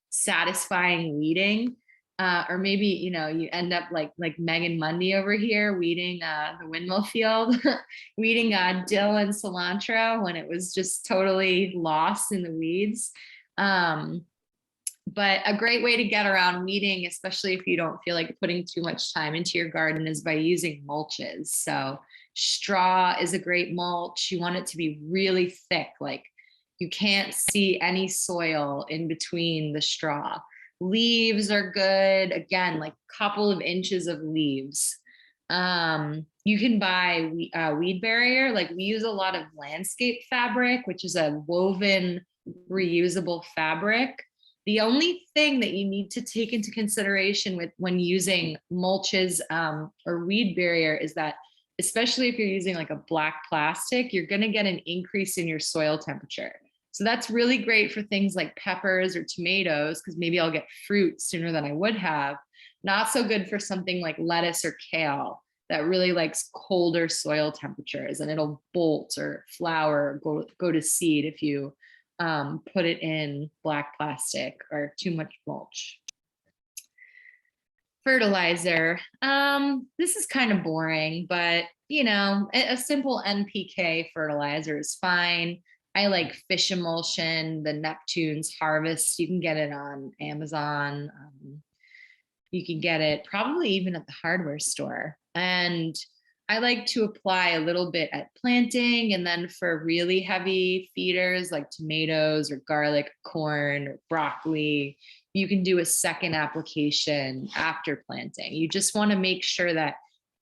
satisfying weeding. Or maybe, you end up like Megan Mundy over here weeding the windmill field, weeding dill and cilantro when it was just totally lost in the weeds. But a great way to get around weeding, especially if you don't feel like putting too much time into your garden, is by using mulches. So straw is a great mulch. You want it to be really thick, like you can't see any soil in between the straw. Leaves are good. Again, like a couple of inches of leaves. You can buy weed barrier. Like we use a lot of landscape fabric, which is a woven reusable fabric. The only thing that you need to take into consideration when using mulches or weed barrier is that, especially if you're using like a black plastic, you're going to get an increase in your soil temperature. So that's really great for things like peppers or tomatoes, because maybe I'll get fruit sooner than I would have. Not so good for something like lettuce or kale that really likes colder soil temperatures, and it'll bolt or flower, go to seed if you put it in black plastic or too much mulch. Fertilizer. This is kind of boring, but a simple NPK fertilizer is fine. I like fish emulsion, the Neptune's Harvest. You can get it on Amazon. You can get it probably even at the hardware store. And I like to apply a little bit at planting, and then for really heavy feeders like tomatoes or garlic, corn, or broccoli, you can do a second application after planting. You just want to make sure that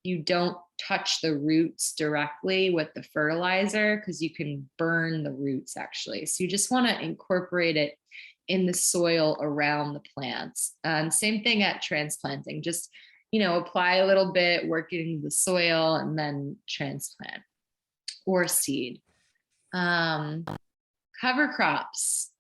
you don't touch the roots directly with the fertilizer, because you can burn the roots actually. So you just want to incorporate it in the soil around the plants. And same thing at transplanting, just apply a little bit, work it into the soil, and then transplant or seed. Cover crops,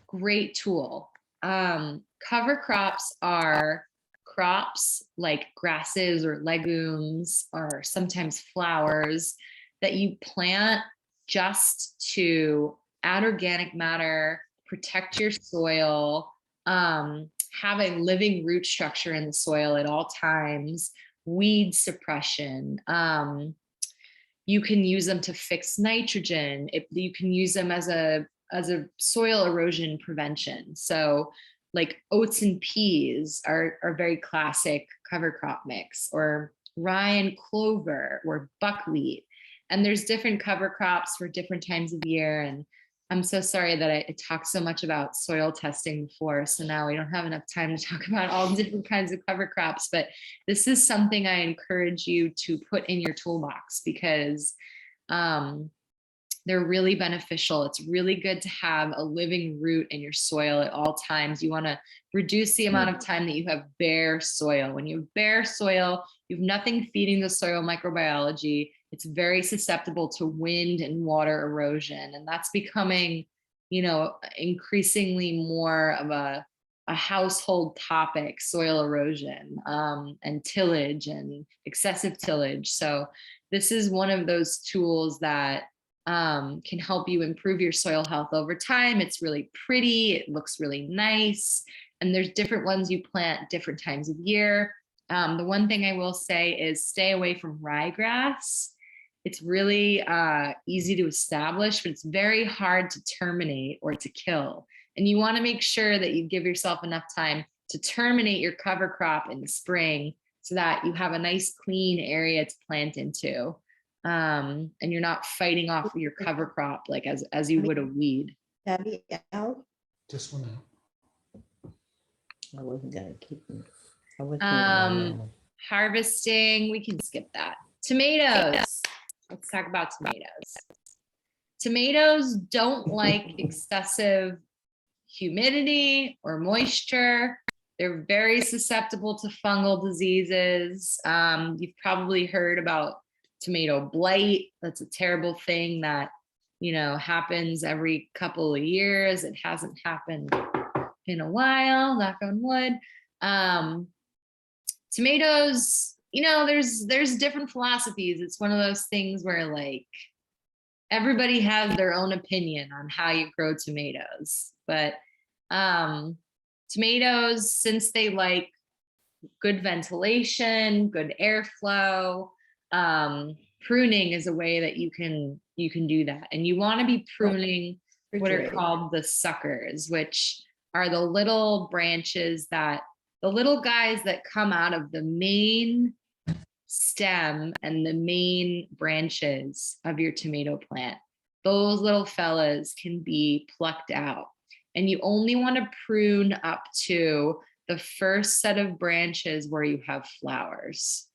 great tool. Cover crops are crops like grasses or legumes or sometimes flowers that you plant just to add organic matter, protect your soil, have a living root structure in the soil at all times, weed suppression. You can use them to fix nitrogen. You can use them as a soil erosion prevention. So like oats and peas are very classic cover crop mix, or rye and clover, or buckwheat. And there's different cover crops for different times of year. And I'm so sorry that I talked so much about soil testing before. So now we don't have enough time to talk about all different kinds of cover crops, but this is something I encourage you to put in your toolbox, because they're really beneficial. It's really good to have a living root in your soil at all times. You want to reduce the amount of time that you have bare soil. When you have bare soil, you have nothing feeding the soil microbiology. It's very susceptible to wind and water erosion. And that's becoming, increasingly more of a household topic, soil erosion and tillage and excessive tillage. So this is one of those tools that can help you improve your soil health over time. It's really pretty. It looks really nice. And there's different ones you plant different times of year. The one thing I will say is stay away from rye grass. It's really easy to establish, but it's very hard to terminate or to kill. And you want to make sure that you give yourself enough time to terminate your cover crop in the spring so that you have a nice clean area to plant into. And you're not fighting off your cover crop like as you would a weed. Debbie, out? Just one out. I wasn't gonna keep them. I wasn't gonna- Harvesting, we can skip that. Tomatoes. Let's talk about tomatoes. Tomatoes don't like excessive humidity or moisture. They're very susceptible to fungal diseases. You've probably heard about tomato blight. That's a terrible thing that, happens every couple of years. It hasn't happened in a while, knock on wood. Tomatoes, there's different philosophies. It's one of those things where like everybody has their own opinion on how you grow tomatoes, but tomatoes, since they like good ventilation, good airflow, pruning is a way that you can do that. And you want to be pruning what are called the suckers, which are the little branches the little guys that come out of the main stem and the main branches of your tomato plant. Those little fellas can be plucked out. And you only want to prune up to the first set of branches where you have flowers.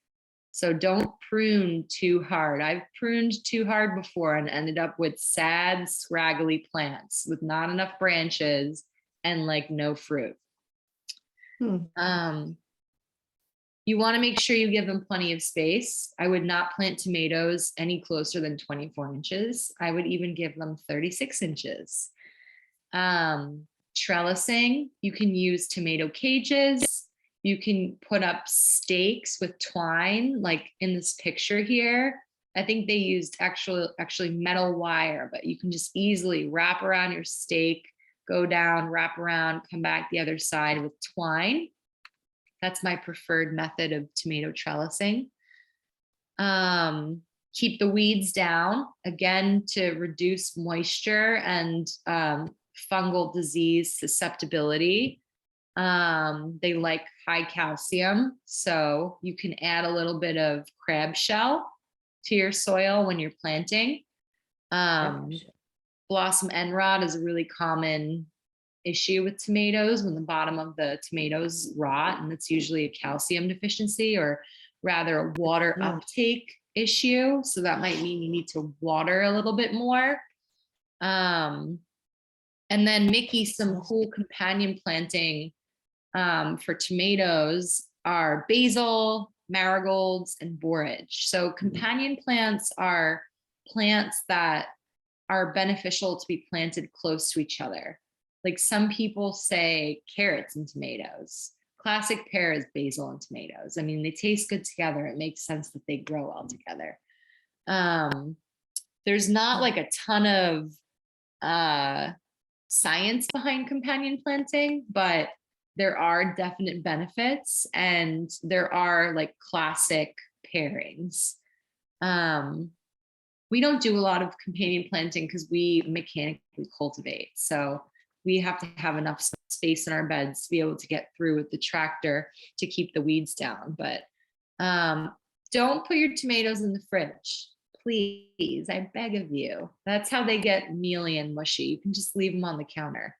So don't prune too hard. I've pruned too hard before and ended up with sad, scraggly plants with not enough branches and like no fruit. You want to make sure you give them plenty of space. I would not plant tomatoes any closer than 24 inches. I would even give them 36 inches. Trellising, you can use tomato cages. You can put up stakes with twine, like in this picture here. I think they used actually metal wire, but you can just easily wrap around your stake, go down, wrap around, come back the other side with twine. That's my preferred method of tomato trellising. Keep the weeds down, again, to reduce moisture and fungal disease susceptibility. They like high calcium, so you can add a little bit of crab shell to your soil when you're planting. Blossom end rot is a really common issue with tomatoes when the bottom of the tomatoes rot, and it's usually a calcium deficiency or rather a water uptake issue. So that might mean you need to water a little bit more. And then Mickey, some cool companion planting for tomatoes are basil, marigolds, and borage. So companion plants are plants that are beneficial to be planted close to each other. Like some people say carrots and tomatoes. Classic pair is basil and tomatoes. I mean, they taste good together. It makes sense that they grow well together. There's not like a ton of science behind companion planting, but there are definite benefits and there are like classic pairings. We don't do a lot of companion planting because we mechanically cultivate. So we have to have enough space in our beds to be able to get through with the tractor to keep the weeds down. But don't put your tomatoes in the fridge, please. I beg of you. That's how they get mealy and mushy. You can just leave them on the counter.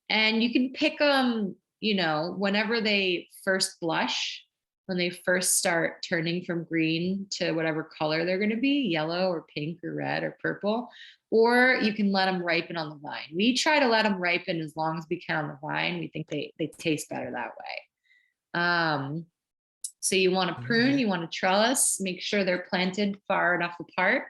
And you can pick them, whenever they first blush, when they first start turning from green to whatever color they're going to be, yellow or pink or red or purple, or you can let them ripen on the vine. We try to let them ripen as long as we can on the vine. We think they taste better that way. So you want to prune, you want to trellis, make sure they're planted far enough apart,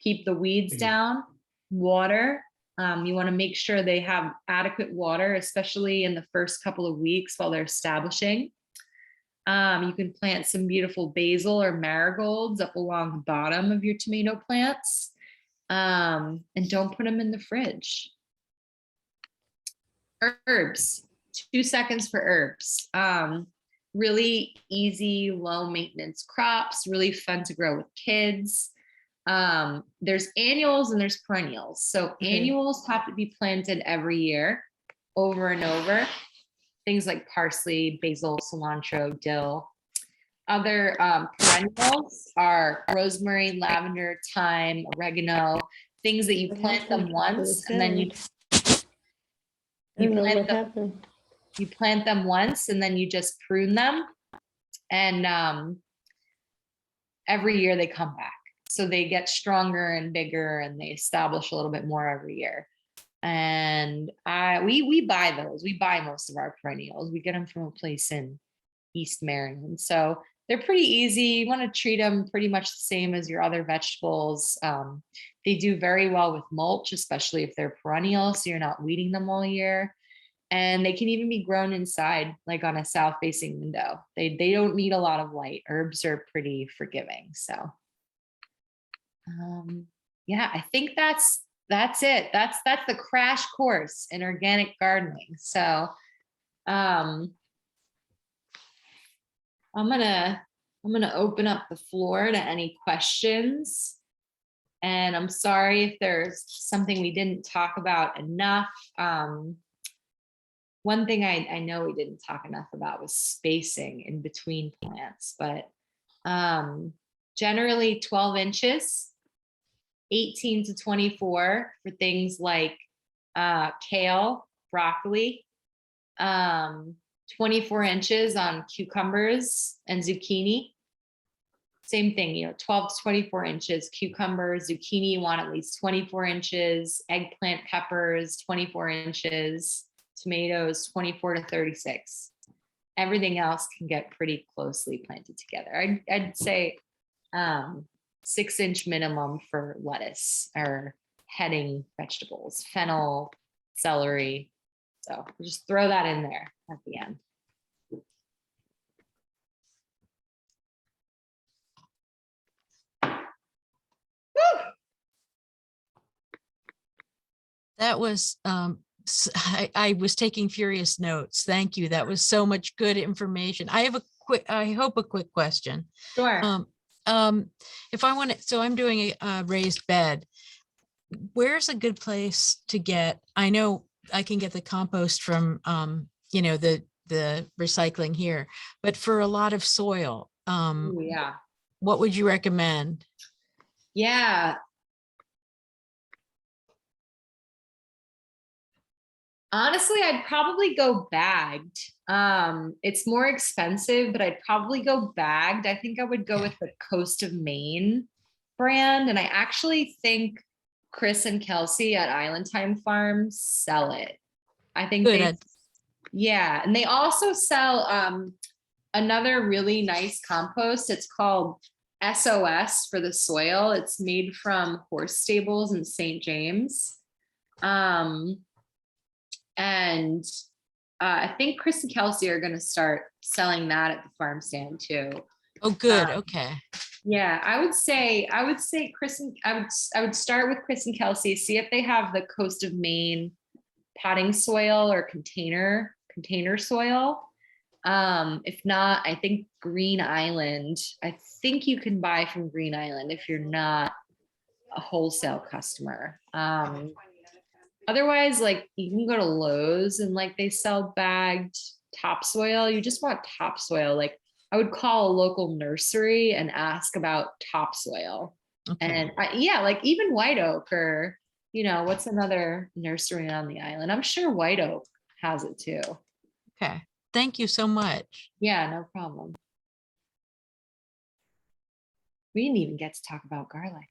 keep the weeds down, water. You want to make sure they have adequate water, especially in the first couple of weeks while they're establishing. You can plant some beautiful basil or marigolds up along the bottom of your tomato plants. And don't put them in the fridge. Herbs, 2 seconds for herbs. really easy, low maintenance crops, really fun to grow with kids. There's annuals and there's perennials. So annuals have to be planted every year over and over. Things like parsley, basil, cilantro, dill. Other perennials are rosemary, lavender, thyme, oregano, things that you plant them once and then you plant them once and then you just prune them. And every year they come back. So they get stronger and bigger and they establish a little bit more every year. And we buy those. We buy most of our perennials. We get them from a place in East Marion. So they're pretty easy. You want to treat them pretty much the same as your other vegetables. They do very well with mulch, especially if they're perennial, so you're not weeding them all year. And they can even be grown inside, like on a south-facing window. They don't need a lot of light. Herbs are pretty forgiving. So yeah, I think that's it. That's the crash course in organic gardening. So I'm gonna open up the floor to any questions. And I'm sorry if there's something we didn't talk about enough. One thing I know we didn't talk enough about was spacing in between plants, but generally 12 inches, 18 to 24 for things like kale, broccoli, 24 inches on cucumbers and zucchini. Same thing, 12 to 24 inches, cucumber, zucchini, you want at least 24 inches, eggplant peppers, 24 inches, tomatoes, 24 to 36. Everything else can get pretty closely planted together. I'd say 6-inch minimum for lettuce or heading vegetables, fennel, celery. So just throw that in there at the end. That was, I was taking furious notes. Thank you. That was so much good information. I have I hope a quick question. Sure. If I want to, so I'm doing a raised bed. Where's a good place to get? I know I can get the compost from, the recycling here, but for a lot of soil, Yeah. what would you recommend? Yeah. Honestly, I'd probably go bagged. It's more expensive, but I'd probably go bagged. I think I would go with the Coast of Maine brand. And I actually think Chris and Kelsey at Island Time Farm sell it. I think Good. Yeah. And they also sell another really nice compost. It's called SOS for the soil. It's made from horse stables in St. James. And I think Chris and Kelsey are going to start selling that at the farm stand too. Oh, good. Okay. Yeah, I would say Chris and I would start with Chris and Kelsey, see if they have the Coast of Maine potting soil or container soil. If not, I think Green Island. I think you can buy from Green Island if you're not a wholesale customer. Otherwise, like you can go to Lowe's and like they sell bagged topsoil. You just want topsoil. Like I would call a local nursery and ask about topsoil. Okay. And yeah, like even White Oak or, what's another nursery on the island? I'm sure White Oak has it too. Okay. Thank you so much. Yeah, no problem. We didn't even get to talk about garlic.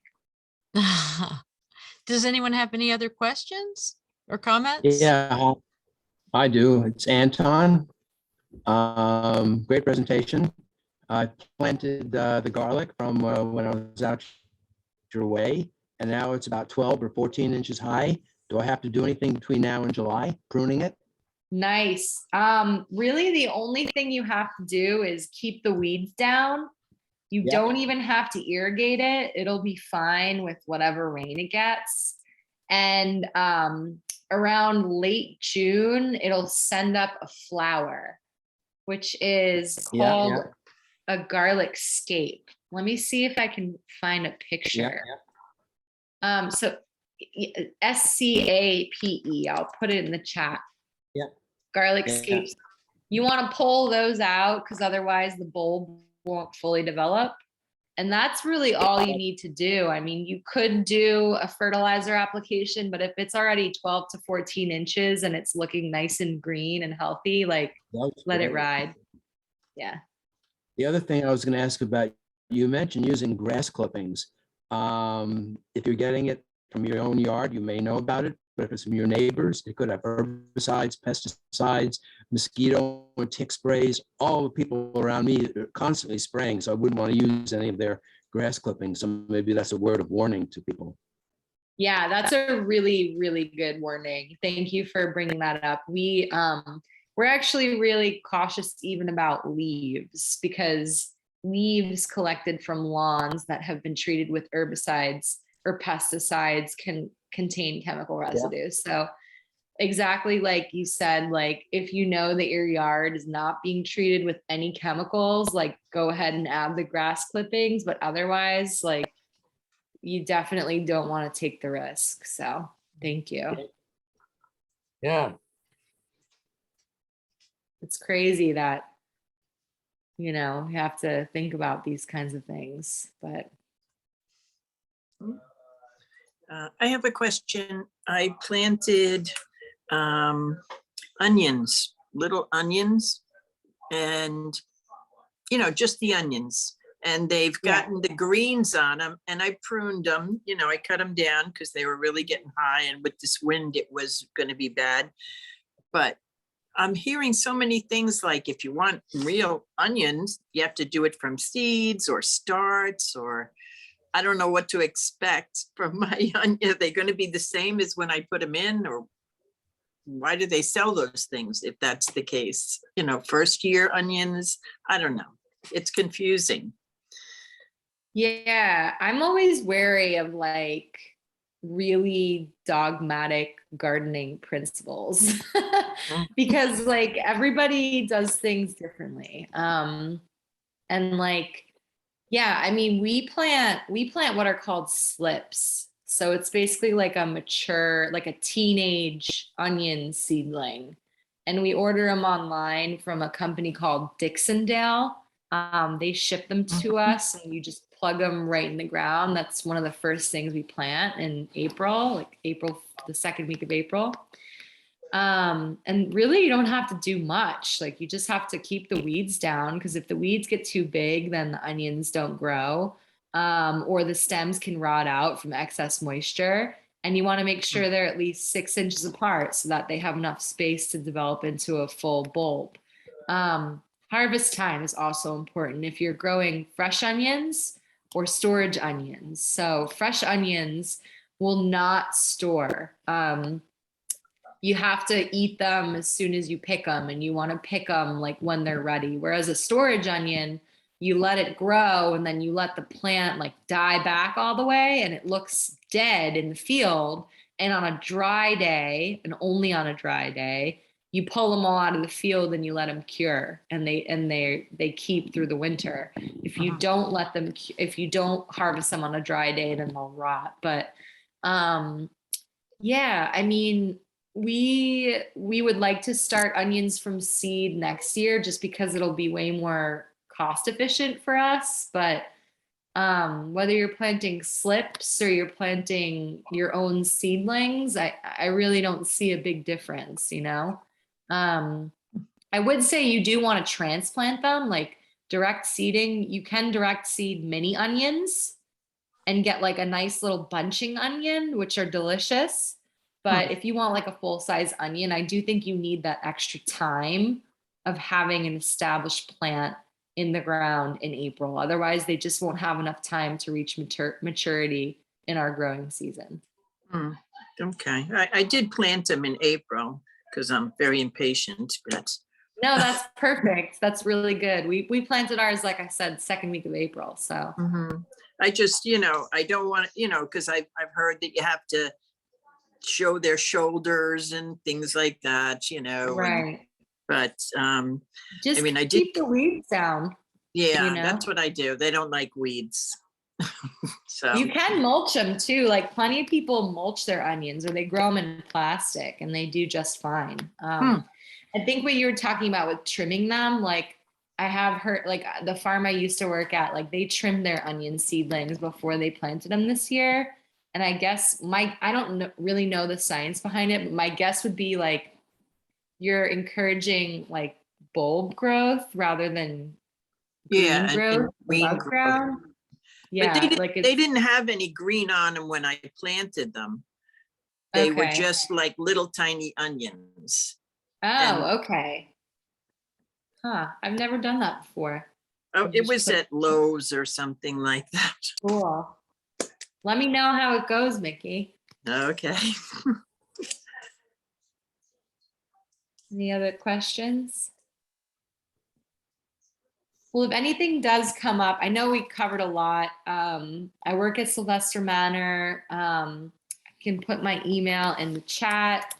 Does anyone have any other questions or comments? Yeah, I do. It's Anton. Great presentation. I planted the garlic from when I was out your way, and now it's about 12 or 14 inches high. Do I have to do anything between now and July, pruning it? Nice. Really the only thing you have to do is keep the weeds down. You Yep. don't even have to irrigate it. It'll be fine with whatever rain it gets. And around late June, it'll send up a flower, which is Yeah, called a garlic scape. Let me see if I can find a yeah, picture. yeah. So SCAPE, I'll put it in the chat. Yeah. Garlic Yeah. scapes. You want to pull those out because otherwise the bulb won't fully develop. And that's really all you need to do. I mean, you could do a fertilizer application, but if it's already 12 to 14 inches and it's looking nice and green and healthy, like That's let it great. ride. Yeah. The other thing I was going to ask about, you mentioned using grass clippings. If you're getting it from your own yard, you may know about it, but if it's from your neighbors, it could have herbicides, pesticides, mosquito and tick sprays. All the people around me are constantly spraying, so I wouldn't want to use any of their grass clippings. So maybe that's a word of warning to people. Yeah, that's a really, really good warning. Thank you for bringing that up. We're actually really cautious even about leaves, because leaves collected from lawns that have been treated with herbicides or pesticides can contain chemical residues. So exactly like you said, like if you know that your yard is not being treated with any chemicals, like go ahead and add the grass clippings, but otherwise, like you definitely don't want to take the risk. So thank you. Yeah. It's crazy that, you have to think about these kinds of things, but I have a question. I planted onions, little onions, and just the onions. And they've Yeah. gotten the greens on them, and I pruned them. I cut them down because they were really getting high, and with this wind, it was going to be bad. But I'm hearing so many things like if you want real onions, you have to do it from seeds or starts, or I don't know what to expect from my onion. Are they going to be the same as when I put them in, or why do they sell those things if that's the case? First year onions, I don't know. It's confusing. yeah, I'm always wary of like really dogmatic gardening principles because like everybody does things differently. And like, yeah, I mean, we plant what are called slips. So it's basically like a mature, like a teenage onion seedling. And we order them online from a company called Dixondale. They ship them to us and you just plug them right in the ground. That's one of the first things we plant in April, like the second week of April. And really you don't have to do much. Like you just have to keep the weeds down, because if the weeds get too big, then the onions don't grow, or the stems can rot out from excess moisture. And you want to make sure they're at least 6 inches apart so that they have enough space to develop into a full bulb. Harvest time is also important if you're growing fresh onions or storage onions. So fresh onions will not store. You have to eat them as soon as you pick them, and you want to pick them like when they're ready. Whereas a storage onion, you let it grow and then you let the plant like die back all the way and it looks dead in the field. And on a dry day, and only on a dry day, you pull them all out of the field and you let them cure, and they keep through the winter. If you don't let them, if you don't harvest them on a dry day, then they'll rot. But yeah, I mean, we would like to start onions from seed next year just because it'll be way more cost efficient for us. But whether you're planting slips or you're planting your own seedlings, I really don't see a big difference, I would say you do want to transplant them, like direct seeding. You can direct seed mini onions and get like a nice little bunching onion, which are delicious. But if you want like a full size onion, I do think you need that extra time of having an established plant in the ground in April. Otherwise, they just won't have enough time to reach maturity in our growing season. Okay, I did plant them in April because I'm very impatient, but No, that's perfect. That's really good. We planted ours, like I said, second week of April. So I just, I don't want to, because I've heard that you have to show their shoulders and things like that, and right. But Just mean, I did- keep the weeds down. yeah, know? that's what I do. They don't like weeds. So You can mulch them too. Like plenty of people mulch their onions or they grow them in plastic and they do just fine. I think what you were talking about with trimming them, like I have heard, like the farm I used to work at, like they trimmed their onion seedlings before they planted them this year. And I guess I don't really know the science behind it, but my guess would be like you're encouraging like bulb growth rather than green yeah, and growth green above growth. ground. But Yeah, they didn't have any green on them when I planted them. They were Okay. just like little tiny onions. Oh, okay. Huh, I've never done that before. Oh, You it just was put- at Lowe's or something like that. Cool. Let me know how it goes, Mickey. Okay. Any other questions? Well, if anything does come up, I know we covered a lot. I work at Sylvester Manor. I can put my email in the chat.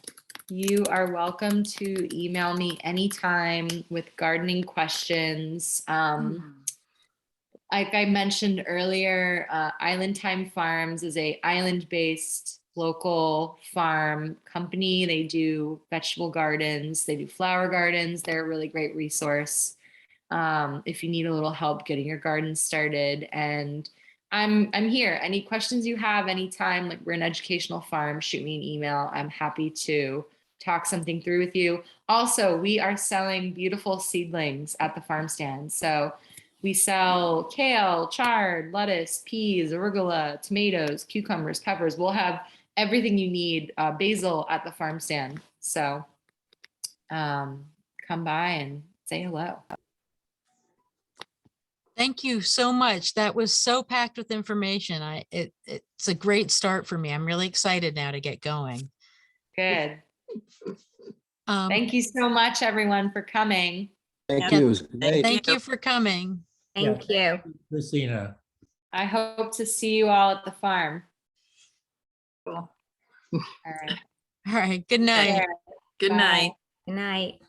You are welcome to email me anytime with gardening questions. Like I mentioned earlier, Island Time Farms is a island-based local farm company. They do vegetable gardens, they do flower gardens. They're a really great resource if you need a little help getting your garden started. And I'm here. Any questions you have anytime, like we're an educational farm, shoot me an email. I'm happy to talk something through with you. Also, we are selling beautiful seedlings at the farm stand. So we sell kale, chard, lettuce, peas, arugula, tomatoes, cucumbers, peppers. We'll have everything you need, basil at the farm stand. So come by and say hello. Thank you so much. That was so packed with information. It's a great start for me. I'm really excited now to get going. Good. Um, Thank you so much, everyone, for coming. Thank Yeah. you. It was great. Thank you for coming. Thank you. Christina. I hope to see you all at the farm. Cool. All right. All right. Good night. Take care. Good Bye. night. Good night.